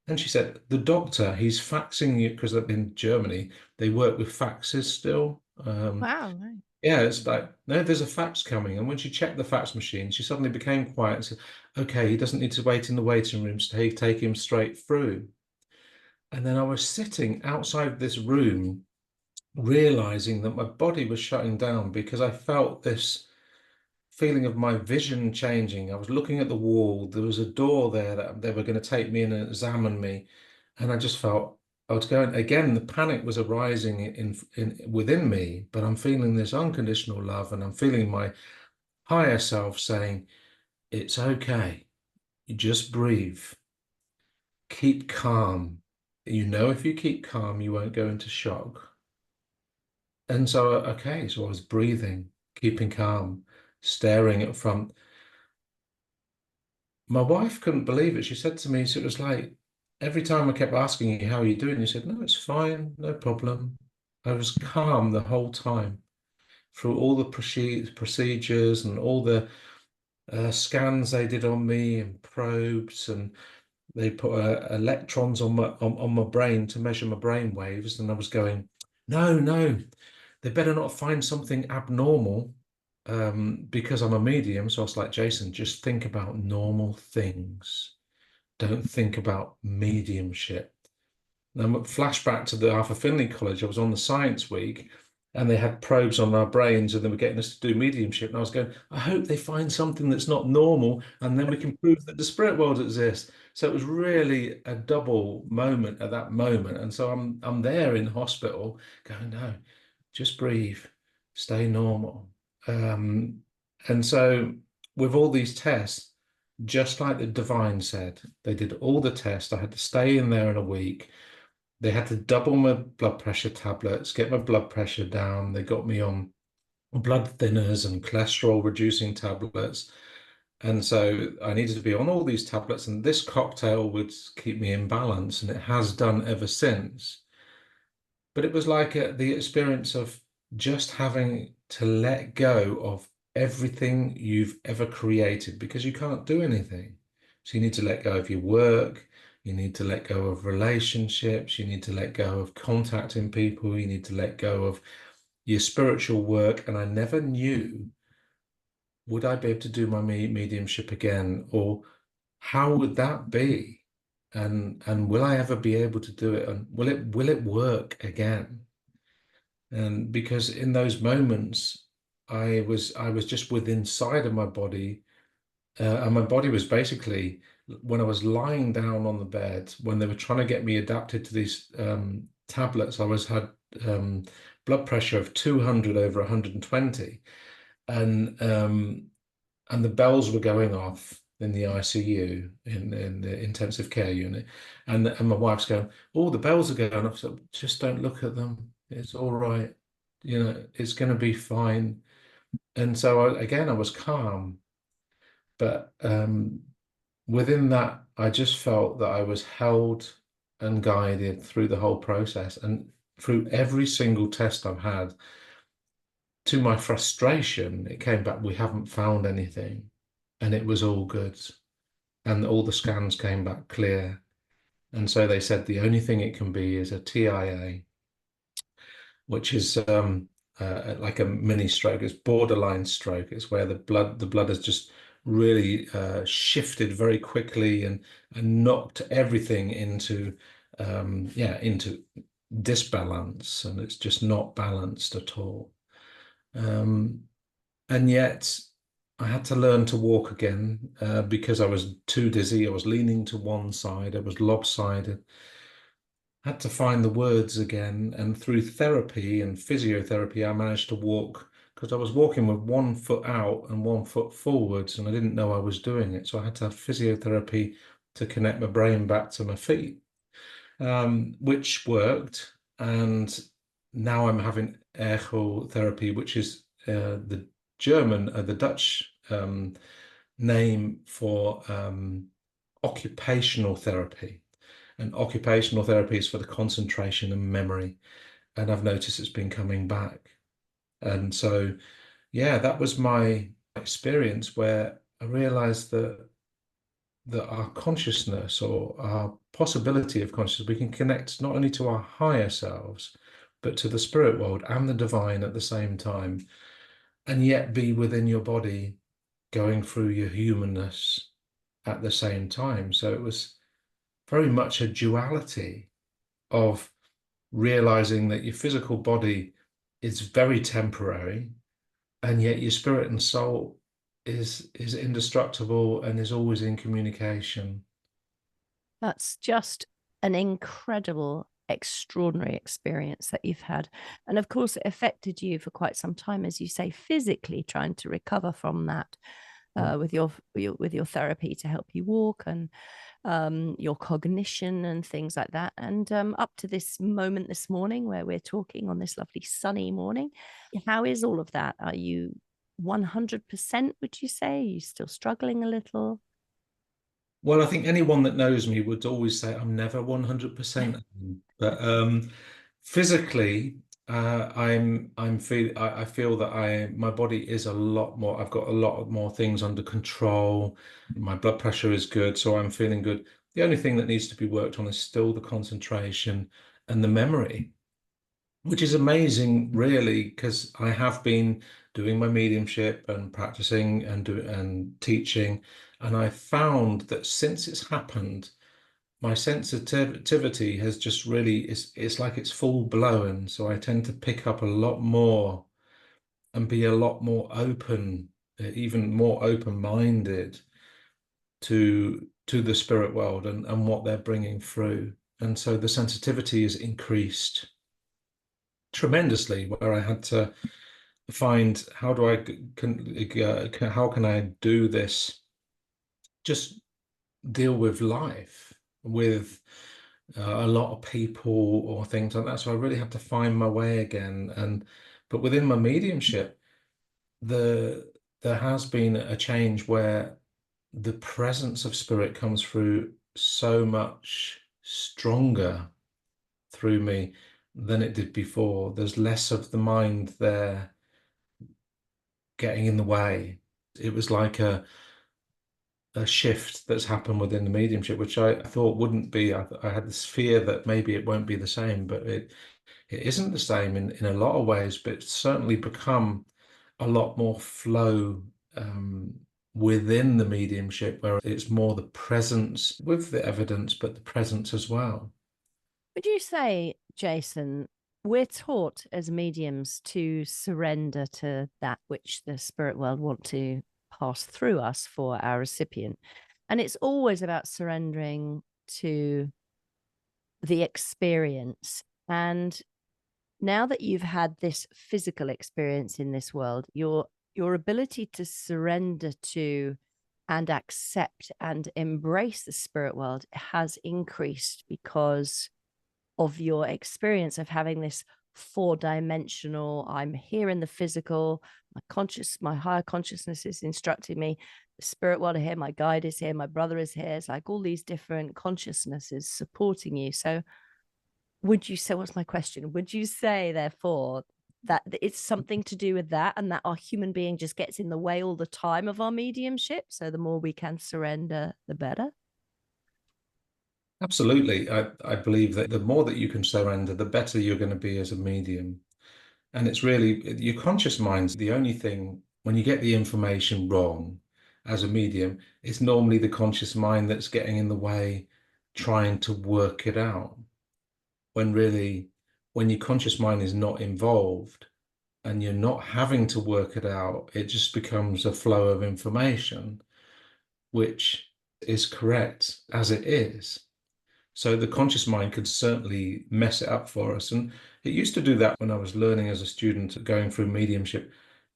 And she said, the doctor, he's faxing you, because in Germany, they work with faxes still. Wow. Right. Yeah, it's like, no, there's a fax coming. And when she checked the fax machine, she suddenly became quiet and said, okay, he doesn't need to wait in the waiting room, so take him straight through. And then I was sitting outside this room, realizing that my body was shutting down, because I felt this feeling of my vision changing. I was looking at the wall. There was a door there that they were going to take me in and examine me. And I just felt I was going again. The panic was arising within me, but I'm feeling this unconditional love, and I'm feeling my higher self saying, it's okay. You just breathe. Keep calm. If you keep calm, you won't go into shock. And so, okay, so I was breathing, keeping calm, staring at front. My wife couldn't believe it. She said to me, so it was like, every time I kept asking you, how are you doing? You said, no, it's fine, no problem. I was calm the whole time through all the procedures and all the scans they did on me, and probes, and they put electrons on my brain to measure my brain waves. And I was going, no, they better not find something abnormal, because I'm a medium. So I was like, Jason, just think about normal things. Don't think about mediumship. Now, flashback to the Arthur Findlay College, I was on the science week, and they had probes on our brains, and they were getting us to do mediumship. And I was going, I hope they find something that's not normal, and then we can prove that the spirit world exists. So it was really a double moment at that moment. And so I'm there in hospital going, no, just breathe, stay normal. And so with all these tests, just like the divine said, they did all the tests. I had to stay in there in a week. They had to double my blood pressure tablets, get my blood pressure down. They got me on blood thinners and cholesterol reducing tablets. And so I needed to be on all these tablets, and this cocktail would keep me in balance, and it has done ever since. But it was like the experience of just having to let go of everything you've ever created, because you can't do anything. So you need to let go of your work, you need to let go of relationships, you need to let go of contacting people, you need to let go of your spiritual work. And I never knew, would I be able to do my mediumship again, or how would that be? And will I ever be able to do it? And will it work again? And because in those moments, I was just within inside of my body, and my body was basically, when I was lying down on the bed, when they were trying to get me adapted to these tablets, I had blood pressure of 200 over 120, and the bells were going off in the ICU, in the intensive care unit, and my wife's going, "Oh, the bells are going off." So just don't look at them. It's all right. It's going to be fine. And so again, I was calm, but within that, I just felt that I was held and guided through the whole process, and through every single test I've had. To my frustration, it came back, we haven't found anything, and it was all good. And all the scans came back clear. And so they said the only thing it can be is a TIA, which is like a mini stroke. It's borderline stroke. It's where the blood has just really shifted very quickly and knocked everything into into disbalance, and it's just not balanced at all. And yet I had to learn to walk again because I was too dizzy. I was leaning to one side. I was lopsided. Had to find the words again. And through therapy and physiotherapy, I managed to walk, because I was walking with one foot out and one foot forwards, and I didn't know I was doing it. So I had to have physiotherapy to connect my brain back to my feet, which worked. And now I'm having echo therapy, which is the Dutch name for occupational therapy. And occupational therapy is for the concentration and memory. And I've noticed it's been coming back. And so, yeah, that was my experience, where I realized that our consciousness, or our possibility of consciousness, we can connect not only to our higher selves, but to the spirit world and the divine at the same time, and yet be within your body, going through your humanness at the same time. So it was very much a duality of realizing that your physical body is very temporary, and yet your spirit and soul is indestructible and is always in communication. That's just an incredible, extraordinary experience that you've had. And of course, it affected you for quite some time, as you say, physically trying to recover from that with your therapy to help you walk, and your cognition and things like that. And up to this moment this morning where we're talking on this lovely sunny morning, how is all of that? Are you 100%, would you say? Are you still struggling a little? Well, I think anyone that knows me would always say I'm never 100%. But physically, I feel that my body is a lot more. I've got a lot more things under control. My blood pressure is good, so I'm feeling good. The only thing that needs to be worked on is still the concentration and the memory, which is amazing, really, because I have been doing my mediumship and practicing and teaching, and I found that since it's happened, my sensitivity has just really, it's like it's full blown. So I tend to pick up a lot more and be a lot more open, even more open-minded to the spirit world and what they're bringing through. And so the sensitivity is increased tremendously, where I had to find, how can I do this, just deal with life with a lot of people or things like that. So I really had to find my way again. But within my mediumship, there has been a change where the presence of spirit comes through so much stronger through me than it did before. There's less of the mind there getting in the way. It was like a shift that's happened within the mediumship, which I thought wouldn't be. I had this fear that maybe it won't be the same, but it isn't the same in a lot of ways, but it's certainly become a lot more flow within the mediumship, where it's more the presence with the evidence, but the presence as well. Would you say, Jason, we're taught as mediums to surrender to that which the spirit world want to pass through us for our recipient? And it's always about surrendering to the experience. And now that you've had this physical experience in this world, your ability to surrender to and accept and embrace the spirit world has increased because of your experience of having this 4-dimensional, I'm here in the physical, my higher consciousness is instructing me, the spirit world are here, my guide is here, my brother is here. It's like all these different consciousnesses supporting you. So would you say, what's my question? Would you say, therefore, that it's something to do with that, and that our human being just gets in the way all the time of our mediumship? So the more we can surrender, the better? Absolutely. I believe that the more that you can surrender, the better you're going to be as a medium. And it's really your conscious mind's the only thing, when you get the information wrong as a medium, it's normally the conscious mind that's getting in the way, trying to work it out. When really, when your conscious mind is not involved and you're not having to work it out, it just becomes a flow of information, which is correct as it is. So the conscious mind could certainly mess it up for us. And it used to do that when I was learning as a student, going through mediumship.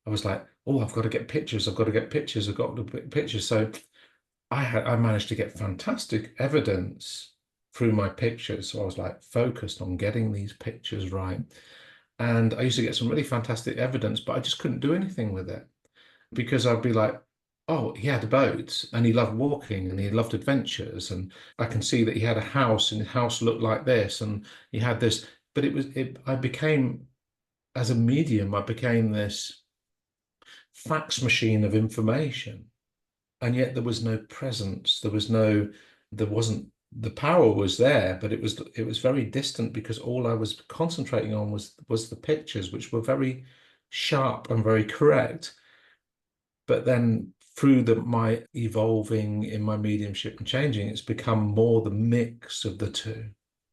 I was like, oh, I've got to get pictures. I've got to get pictures. I've got to get pictures. So I managed to get fantastic evidence through my pictures. So I was like focused on getting these pictures right. And I used to get some really fantastic evidence, but I just couldn't do anything with it, because I'd be like, oh, he had a boat and he loved walking and he loved adventures. And I can see that he had a house and his house looked like this and he had this. But I became, as a medium, I became this fax machine of information. And yet there was no presence. There wasn't, the power was there, but it was very distant, because all I was concentrating on was the pictures, which were very sharp and very correct. But then through my evolving in my mediumship and changing, it's become more the mix of the two.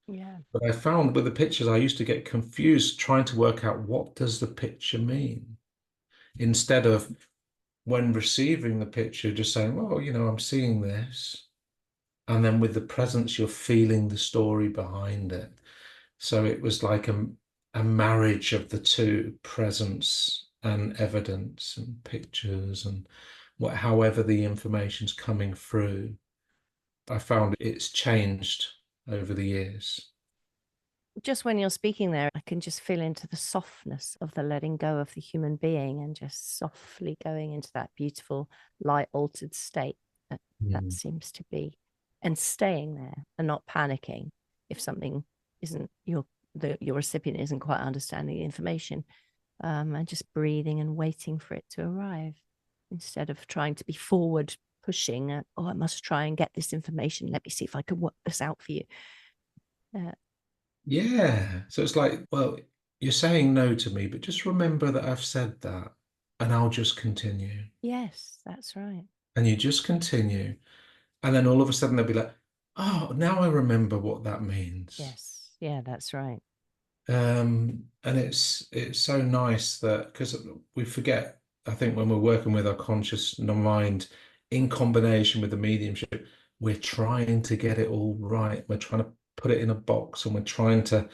Yeah. But I found with the pictures, I used to get confused trying to work out, what does the picture mean? Instead of, when receiving the picture, just saying, well, I'm seeing this. And then with the presence, you're feeling the story behind it. So it was like a marriage of the two, presence and evidence and pictures and however the information's coming through. I found it's changed over the years. Just when you're speaking there, I can just feel into the softness of the letting go of the human being and just softly going into that beautiful light altered state that seems to be, and staying there and not panicking if something isn't your recipient isn't quite understanding the information, and just breathing and waiting for it to arrive instead of trying to be forward pushing. Oh, I must try and get this information. Let me see if I can work this out for you. Yeah. So it's like, well, you're saying no to me, but just remember that I've said that, and I'll just continue. Yes, that's right. And you just continue. And then all of a sudden they'll be like, oh, now I remember what that means. Yes. Yeah, that's right. And it's so nice that, because we forget, I think, when we're working with our conscious mind in combination with the mediumship, we're trying to get it all right. We're trying to put it in a box, and we're trying to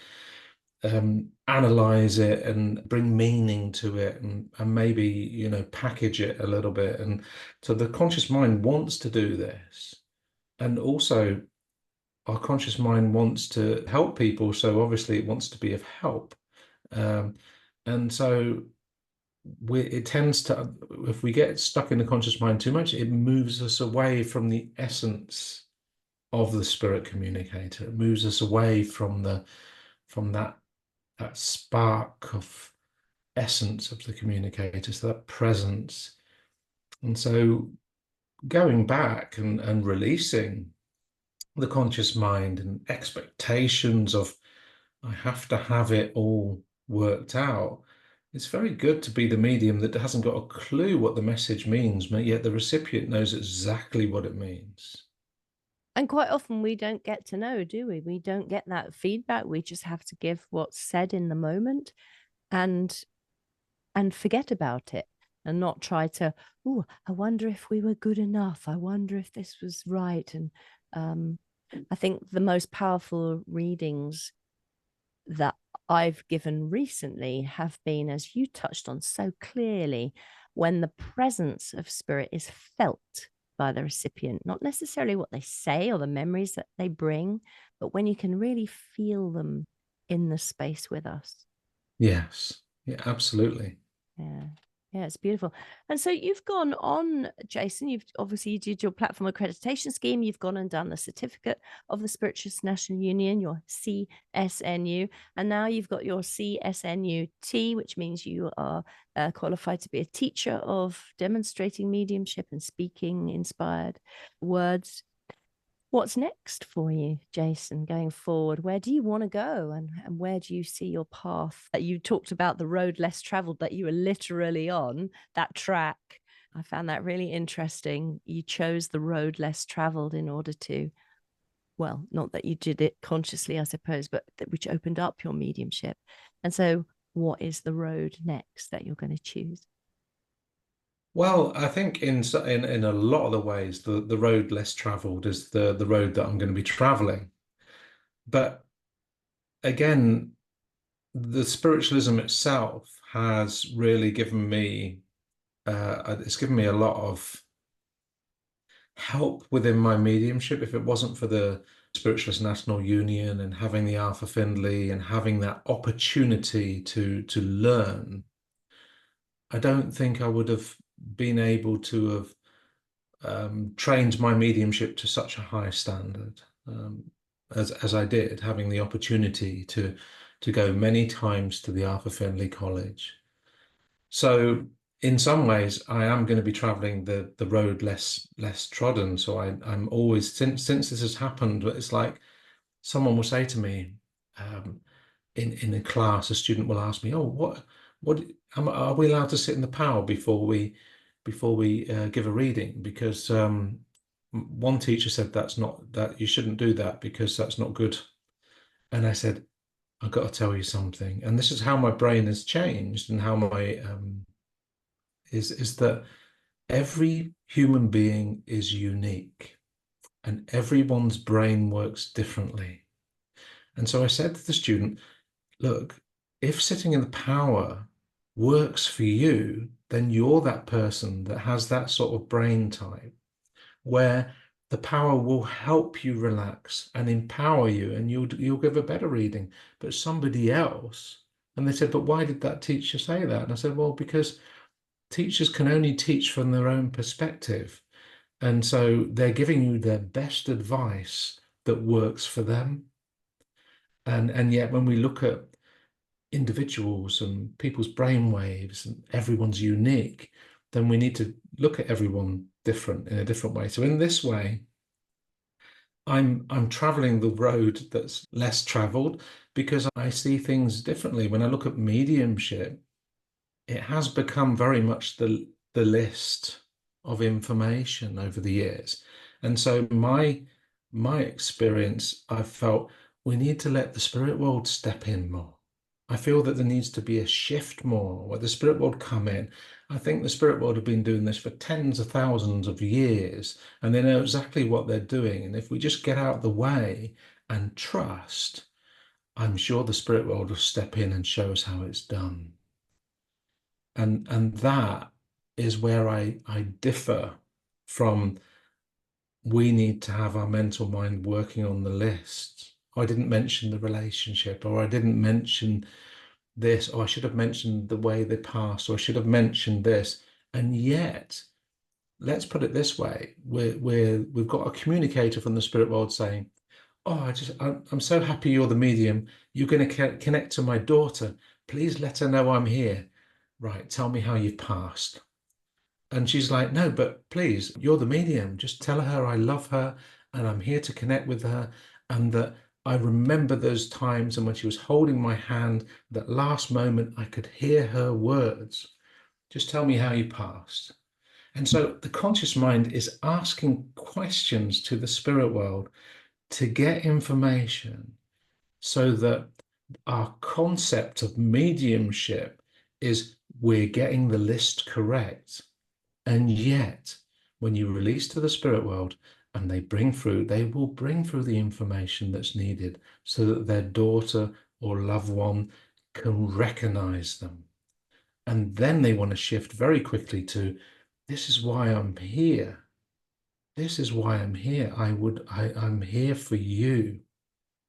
analyze it and bring meaning to it, and maybe, package it a little bit. And so the conscious mind wants to do this. And also, our conscious mind wants to help people, so obviously it wants to be of help. And so it tends to, if we get stuck in the conscious mind too much, it moves us away from the essence of the spirit communicator. It moves us away from that spark of essence of the communicator, so that presence. And so going back and releasing the conscious mind and expectations of I have to have it all worked out. It's very good to be the medium that hasn't got a clue what the message means, but yet the recipient knows exactly what it means. And quite often we don't get to know, do we? We don't get that feedback. We just have to give what's said in the moment and forget about it and not try to, oh, I wonder if we were good enough. I wonder if this was right. And I think the most powerful readings that I've given recently have been, as you touched on so clearly, when the presence of spirit is felt by the recipient, not necessarily what they say or the memories that they bring, but when you can really feel them in the space with us. Yes, yeah, absolutely. Yeah. Yeah, it's beautiful. And so you've gone on, Jason, you did your platform accreditation scheme. You've gone and done the certificate of the Spiritualist National Union, your CSNU, and now you've got your CSNUT, which means you are qualified to be a teacher of demonstrating mediumship and speaking inspired words. What's next for you, Jason, going forward? Where do you want to go, and where do you see your path? You talked about the road less traveled that you were literally on, that track. I found that really interesting. You chose the road less traveled in order to, well, not that you did it consciously, I suppose, but which opened up your mediumship. And so what is the road next that you're going to choose? Well, I think in a lot of the ways, the road less traveled is the road that I'm going to be traveling. But again, the spiritualism itself has really given me it's given me a lot of help within my mediumship. If it wasn't for the Spiritualist National Union and having the Arthur Findlay and having that opportunity to learn, I don't think I would have been able to have trained my mediumship to such a high standard as I did, having the opportunity to go many times to the Arthur Findlay College. So in some ways, I am going to be traveling the road less trodden. So I'm always, since this has happened, it's like someone will say to me in a class, a student will ask me, "Oh, what are we allowed to sit in the power before we give a reading?" Because one teacher said that you shouldn't do that because that's not good. And I said, I've got to tell you something, and this is how my brain has changed and how my is that every human being is unique and everyone's brain works differently. And so I said to the student, look, if sitting in the power works for you, then you're that person that has that sort of brain type where the power will help you relax and empower you, and you'll give a better reading. But somebody else, and they said, but why did that teacher say that? And I said, well, because teachers can only teach from their own perspective. And so they're giving you their best advice that works for them. And yet when we look at individuals and people's brain waves and everyone's unique, then we need to look at everyone different in a different way. So in this way, I'm traveling the road that's less traveled because I see things differently. When I look at mediumship, it has become very much the list of information over the years. And so my experience, I felt we need to let the spirit world step in more. I feel that there needs to be a shift more where the spirit world come in. I think the spirit world have been doing this for tens of thousands of years, and they know exactly what they're doing. And if we just get out of the way and trust, I'm sure the spirit world will step in and show us how it's done. And that is where I differ from we need to have our mental mind working on the list. I didn't mention the relationship, or I didn't mention this, or I should have mentioned the way they passed, or I should have mentioned this. And yet, let's put it this way, we've got a communicator from the spirit world saying, oh, I'm so happy you're the medium. You're going to connect to my daughter. Please let her know I'm here. Right, tell me how you've passed. And she's like, no, but please, you're the medium. Just tell her I love her and I'm here to connect with her. And that I remember those times, and when she was holding my hand, that last moment, I could hear her words. Just tell me how you passed. And so the conscious mind is asking questions to the spirit world to get information, so that our concept of mediumship is we're getting the list correct. And yet, when you release to the spirit world and they will bring through the information that's needed so that their daughter or loved one can recognize them. And then they want to shift very quickly to, this is why I'm here. This is why I'm here. I'm here for you,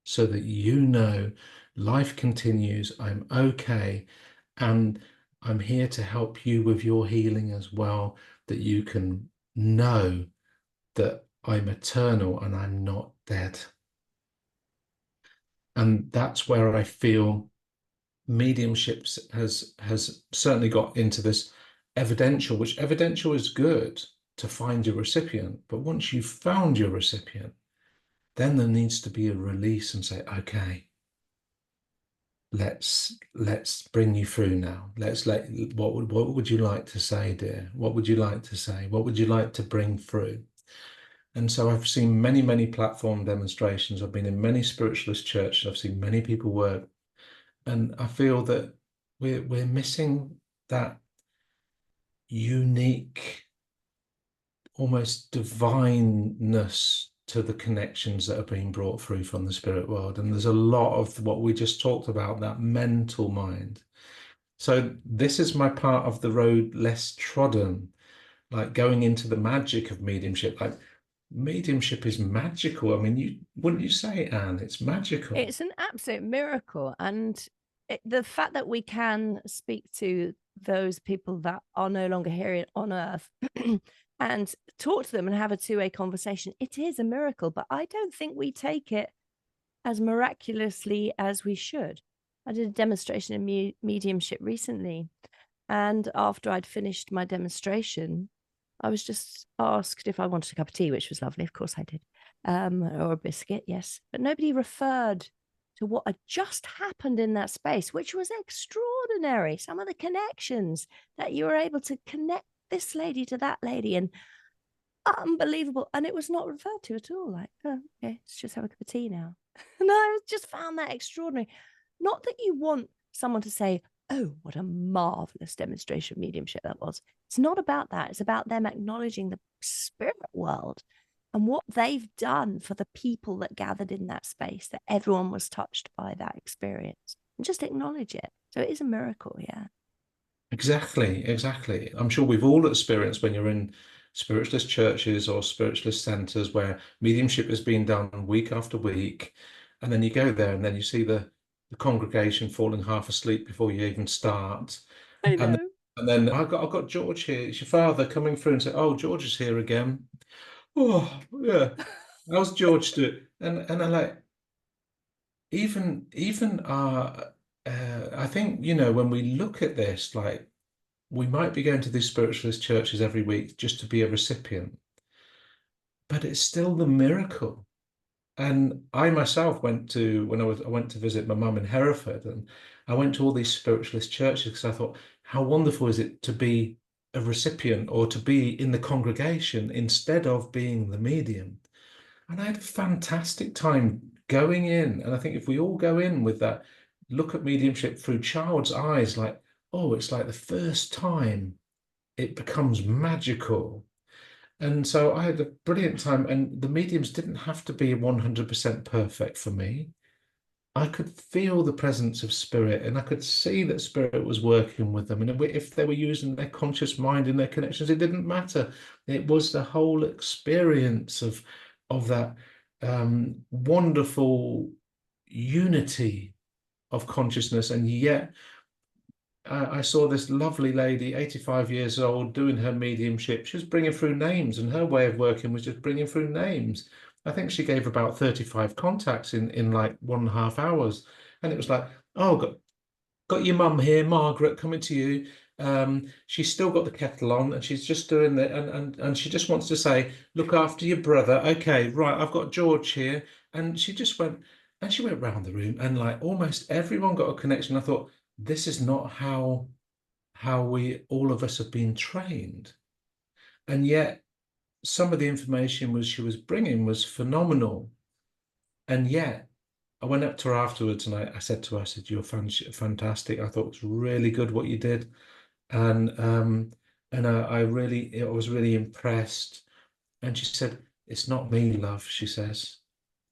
so that you know life continues, I'm okay, and I'm here to help you with your healing as well, that you can know that I'm eternal and I'm not dead. And that's where I feel mediumship has certainly got into this evidential, which evidential is good to find your recipient. But once you've found your recipient, then there needs to be a release and say, okay, let's bring you through now. What would you like to say, dear? What would you like to say? What would you like to bring through? And so I've seen many platform demonstrations. I've been in many spiritualist churches. I've seen many people work, and I feel that we're missing that unique, almost divineness to the connections that are being brought through from the spirit world. And there's a lot of what we just talked about, that mental mind. So this is my part of the road less trodden, like going into the magic of mediumship. Like, mediumship is magical. I mean, wouldn't you say, Anne? It's magical. It's an absolute miracle. And the fact that we can speak to those people that are no longer here on earth and talk to them and have a two-way conversation, it is a miracle. But I don't think we take it as miraculously as we should. I did a demonstration in mediumship recently, and after I'd finished my demonstration, I was just asked if I wanted a cup of tea, which was lovely. Of course I did. Or a biscuit, yes. But nobody referred to what had just happened in that space, which was extraordinary. Some of the connections that you were able to connect this lady to that lady, and unbelievable. And it was not referred to at all. Like, oh, okay, let's just have a cup of tea now. And I just found that extraordinary. Not that you want someone to say, oh, what a marvelous demonstration of mediumship that was. It's not about that. It's about them acknowledging the spirit world and what they've done for the people that gathered in that space, that everyone was touched by that experience, and just acknowledge it. So it is a miracle, yeah. Exactly. I'm sure we've all experienced when you're in spiritualist churches or spiritualist centers where mediumship is being done week after week, and then you go there and then you see the congregation falling half asleep before you even start. I know. And then I've got George here. It's your father coming through and say, "Oh, George is here again." Oh, yeah. How's George doing? And I like, even I think, when we look at this, like, we might be going to these spiritualist churches every week just to be a recipient, but it's still the miracle. And I myself went to, I went to visit my mum in Hereford, and I went to all these spiritualist churches because I thought, how wonderful is it to be a recipient or to be in the congregation instead of being the medium. And I had a fantastic time going in. And I think if we all go in with that, look at mediumship through child's eyes, like, oh, it's like the first time it becomes magical. And so I had a brilliant time, and the mediums didn't have to be 100% perfect for me. I could feel the presence of spirit, and I could see that spirit was working with them. And if they were using their conscious mind in their connections, it didn't matter. It was the whole experience of that wonderful unity of consciousness. And yet I saw this lovely lady, 85 years old, doing her mediumship. She was bringing through names, and her way of working was just bringing through names. I think she gave about 35 contacts in like 1.5 hours. And it was like, oh, got your mum here, Margaret, coming to you. she's still got the kettle on, and she's just doing the and she just wants to say, look after your brother. Okay, right, I've got George here. And she just went, and she went round the room, and like almost everyone got a connection. I thought, this is not how we, all of us, have been trained. And yet some of the information she was bringing was phenomenal. And yet I went up to her afterwards, and I said to her, I said, you're fantastic. I thought it was really good what you did. And I was really impressed. And she said, it's not me, love, she says.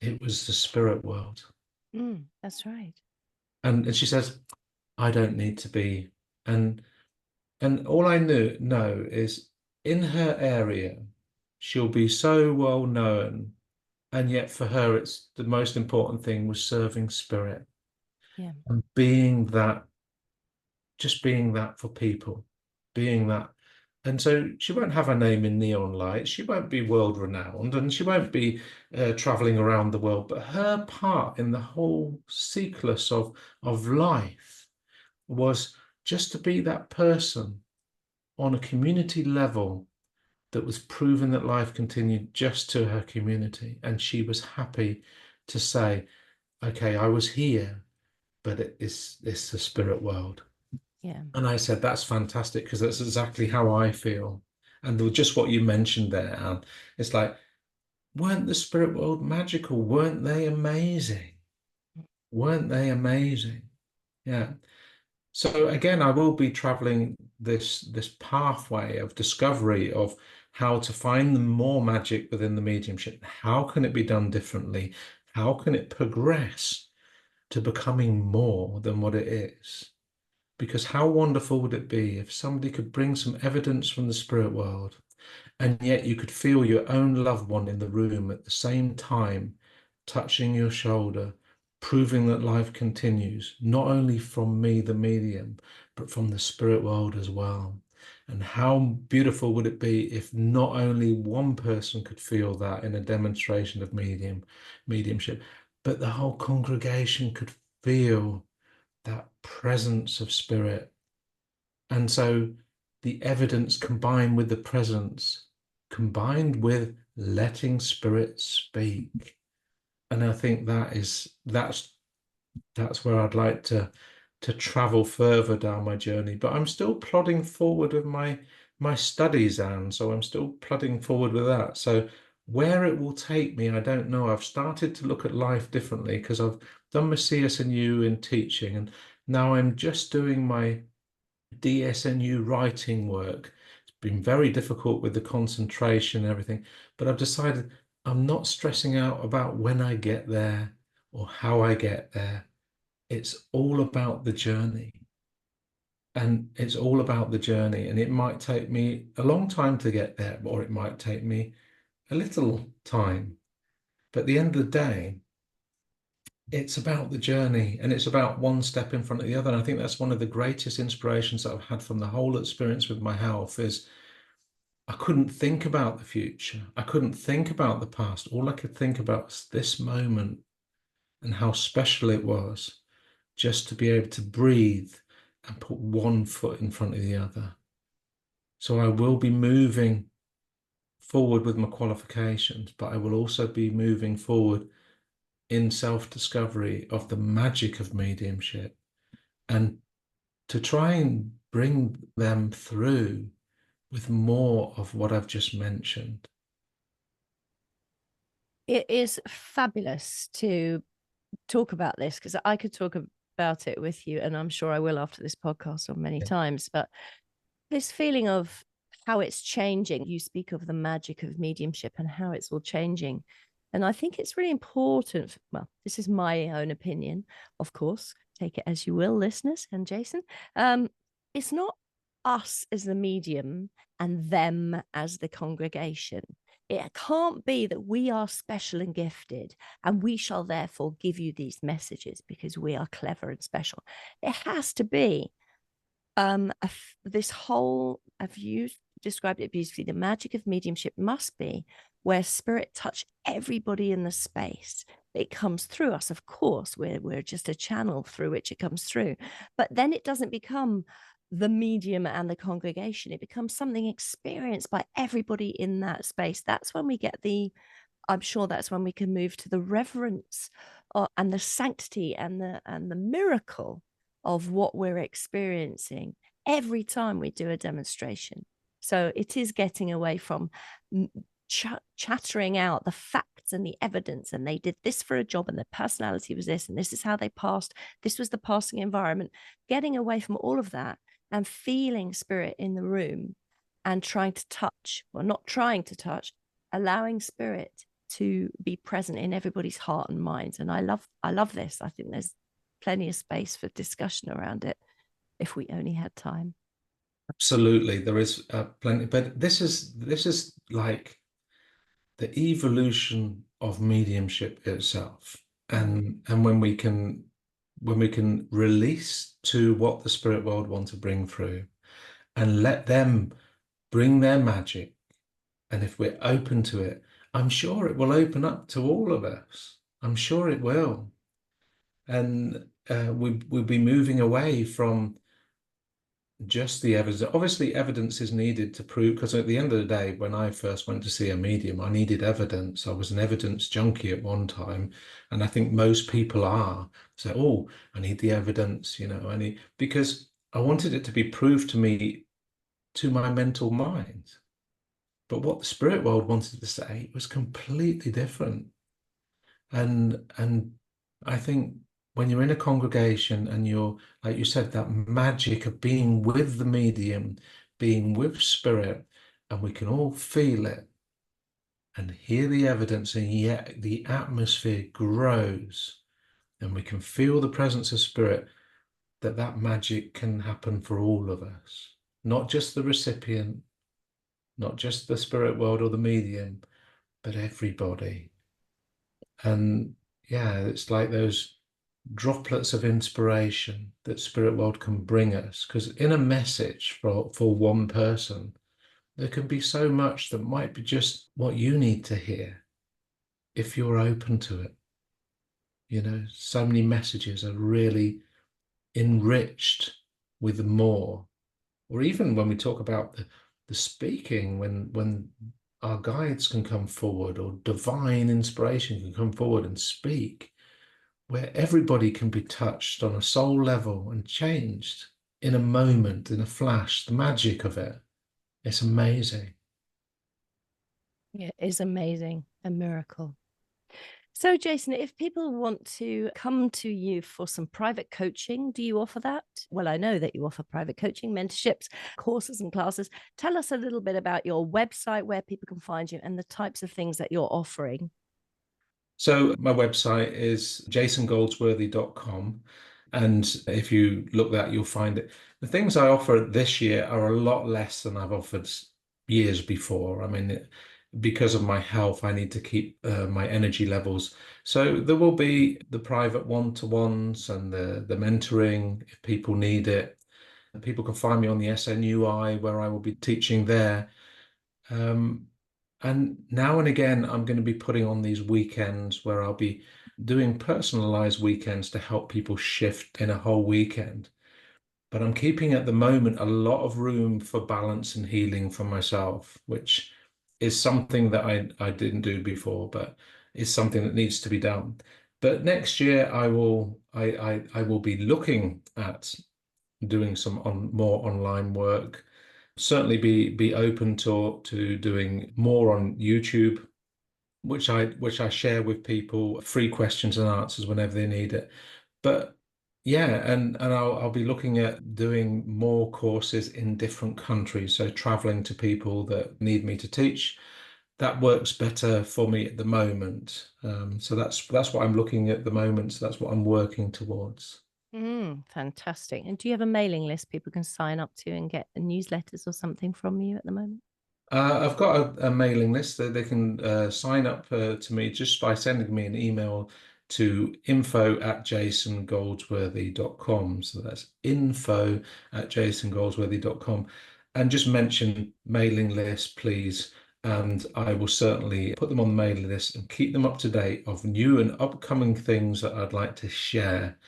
It was the spirit world. That's right. And she says, I don't need to be. And all I know is, in her area, she'll be so well known. And yet for her, it's the most important thing was serving spirit. Yeah. And being that, just being that for people, being that. And so she won't have her name in neon lights. She won't be world renowned, and she won't be traveling around the world. But her part in the whole cyclus of life was just to be that person on a community level that was proving that life continued just to her community. And she was happy to say, okay, I was here, but it's the spirit world. Yeah. And I said, that's fantastic, because that's exactly how I feel. And just what you mentioned there, Anne, it's like, weren't the spirit world magical? Weren't they amazing? Weren't they amazing? Yeah. So again, I will be traveling this pathway of discovery of how to find the more magic within the mediumship. How can it be done differently? How can it progress to becoming more than what it is? Because how wonderful would it be if somebody could bring some evidence from the spirit world, and yet you could feel your own loved one in the room at the same time, touching your shoulder, proving that life continues, not only from me, the medium, but from the spirit world as well. And how beautiful would it be if not only one person could feel that in a demonstration of mediumship, but the whole congregation could feel that presence of spirit. And so the evidence combined with the presence, combined with letting spirit speak. And I think that's where I'd like to travel further down my journey. But I'm still plodding forward with my studies, Anne. So I'm still plodding forward with that. So where it will take me, I don't know. I've started to look at life differently, because I've done my CSNU in teaching, and now I'm just doing my DSNU writing work. It's been very difficult with the concentration and everything, but I've decided I'm not stressing out about when I get there or how I get there. It's all about the journey. And it's all about the journey. And it might take me a long time to get there, or it might take me a little time. But at the end of the day, it's about the journey, and it's about one step in front of the other. And I think that's one of the greatest inspirations that I've had from the whole experience with my health is I couldn't think about the future. I couldn't think about the past. All I could think about was this moment and how special it was just to be able to breathe and put one foot in front of the other. So I will be moving forward with my qualifications, but I will also be moving forward in self-discovery of the magic of mediumship, and to try and bring them through with more of what I've just mentioned. It is fabulous to talk about this, because I could talk about it with you, and I'm sure I will after this podcast or many times, but this feeling of how it's changing, you speak of the magic of mediumship and how it's all changing. And I think it's really important. Well, this is my own opinion, of course, take it as you will, listeners and Jason. It's not us as the medium and them as the congregation. It can't be that we are special and gifted and we shall therefore give you these messages because we are clever and special. It has to be this whole, have you described it beautifully, the magic of mediumship must be where spirit touch everybody in the space. It comes through us, of course, we're just a channel through which it comes through, but then it doesn't become the medium and the congregation. It becomes something experienced by everybody in that space. That's when we get I'm sure that's when we can move to the reverence and the sanctity and the miracle of what we're experiencing every time we do a demonstration. So it is getting away from chattering out the facts and the evidence, and they did this for a job and their personality was this and this is how they passed, this was the passing environment. Getting away from all of that and feeling spirit in the room and trying to touch, well, not trying to touch, allowing spirit to be present in everybody's heart and minds. And I love this. I think there's plenty of space for discussion around it if we only had time. Absolutely, there is plenty, but this is like the evolution of mediumship itself, and when we can release to what the spirit world want to bring through, and let them bring their magic, and if we're open to it, I'm sure it will open up to all of us. I'm sure it will, and we'll be moving away from just the evidence. Obviously, evidence is needed to prove, because at the end of the day, when I first went to see a medium, I needed evidence. I was an evidence junkie at one time, and I think most people are. So, oh, I need the evidence, because I wanted it to be proved to me, to my mental mind. But what the spirit world wanted to say was completely different. And I think when you're in a congregation and you're, like you said, that magic of being with the medium, being with spirit, and we can all feel it and hear the evidence, and yet the atmosphere grows and we can feel the presence of spirit, that magic can happen for all of us, not just the recipient, not just the spirit world or the medium, but everybody. And yeah, it's like those droplets of inspiration that spirit world can bring us, because in a message for one person, there can be so much that might be just what you need to hear if you're open to it. So many messages are really enriched with more. Or even when we talk about the speaking, when our guides can come forward, or divine inspiration can come forward and speak, where everybody can be touched on a soul level and changed in a moment, in a flash, the magic of it. It's amazing. Yeah, it is amazing, a miracle. So, Jason, if people want to come to you for some private coaching, do you offer that? Well, I know that you offer private coaching, mentorships, courses and classes. Tell us a little bit about your website, where people can find you, and the types of things that you're offering. So my website is jasongoldsworthy.com. And if you look that, you'll find it. The things I offer this year are a lot less than I've offered years before. I mean, because of my health, I need to keep my energy levels. So there will be the private one-to-ones and the mentoring if people need it. And people can find me on the SNUI, where I will be teaching there. And now and again, I'm going to be putting on these weekends where I'll be doing personalized weekends to help people shift in a whole weekend. But I'm keeping at the moment a lot of room for balance and healing for myself, which is something that I didn't do before, but is something that needs to be done. But next year I will be looking at doing some more online work. Certainly be open to doing more on YouTube, which I share with people, free questions and answers whenever they need it. But yeah, and I'll be looking at doing more courses in different countries, so traveling to people that need me to teach. That works better for me at the moment. So that's what I'm looking at the moment. So that's what I'm working towards. Fantastic. And do you have a mailing list people can sign up to and get newsletters or something from you at the moment? I've got a mailing list that they can sign up to me just by sending me an email to info@jasongoldsworthy.com. So that's info@jasongoldsworthy.com. And just mention mailing list, please. And I will certainly put them on the mailing list and keep them up to date of new and upcoming things that I'd like to share.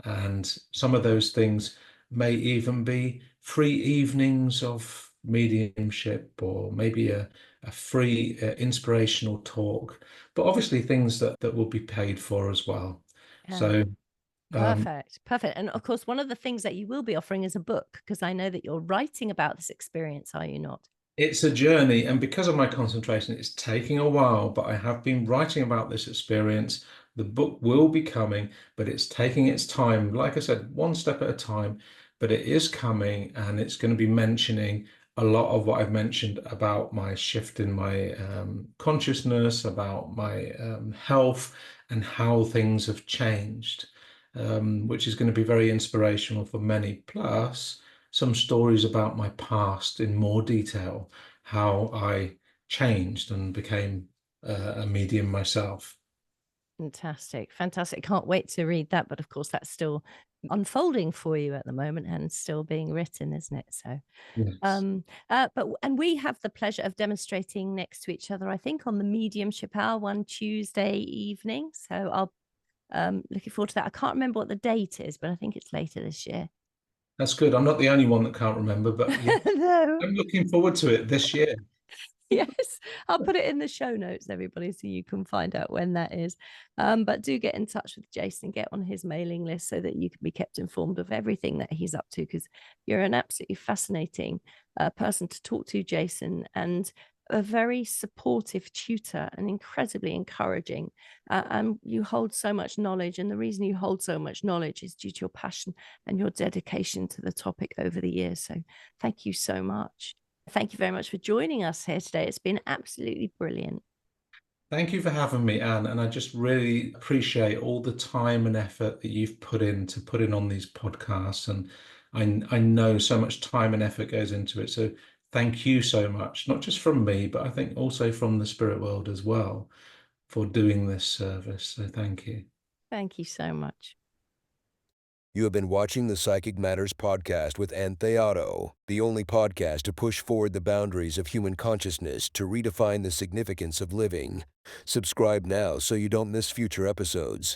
And some of those things may even be free evenings of mediumship, or maybe a free inspirational talk, but obviously things that will be paid for as well. Yeah. So Perfect. And of course, one of the things that you will be offering is a book, because I know that you're writing about this experience, are you not? it's a journey, and because of my concentration, it's taking a while, but I have been writing about this experience. The book will be coming, but it's taking its time. Like I said, one step at a time, but it is coming, and it's going to be mentioning a lot of what I've mentioned about my shift in my consciousness, about my health, and how things have changed, which is going to be very inspirational for many. Plus, some stories about my past in more detail, how I changed and became a medium myself. Fantastic. Can't wait to read that. But of course, that's still unfolding for you at the moment and still being written, isn't it? So, Yes. and we have the pleasure of demonstrating next to each other, I think, on the Mediumship Hour one Tuesday evening. So I'll looking forward to that. I can't remember what the date is, but I think it's later this year. That's good. I'm not the only one that can't remember, but yeah, No. I'm looking forward to it this year. Yes, I'll put it in the show notes, everybody, so you can find out when that is. But do get in touch with Jason, get on his mailing list so that you can be kept informed of everything that he's up to, because you're an absolutely fascinating person to talk to, Jason, and a very supportive tutor and incredibly encouraging. And you hold so much knowledge. And the reason you hold so much knowledge is due to your passion and your dedication to the topic over the years. So thank you so much. Thank you very much for joining us here today. It's been absolutely brilliant. Thank you for having me, Anne, and I just really appreciate all the time and effort that you've put in on these podcasts, and I know so much time and effort goes into it. So thank you so much, not just from me, but I think also from the spirit world as well, for doing this service. So thank you. Thank you so much. You have been watching the Psychic Matters podcast with Théato, the only podcast to push forward the boundaries of human consciousness to redefine the significance of living. Subscribe now so you don't miss future episodes.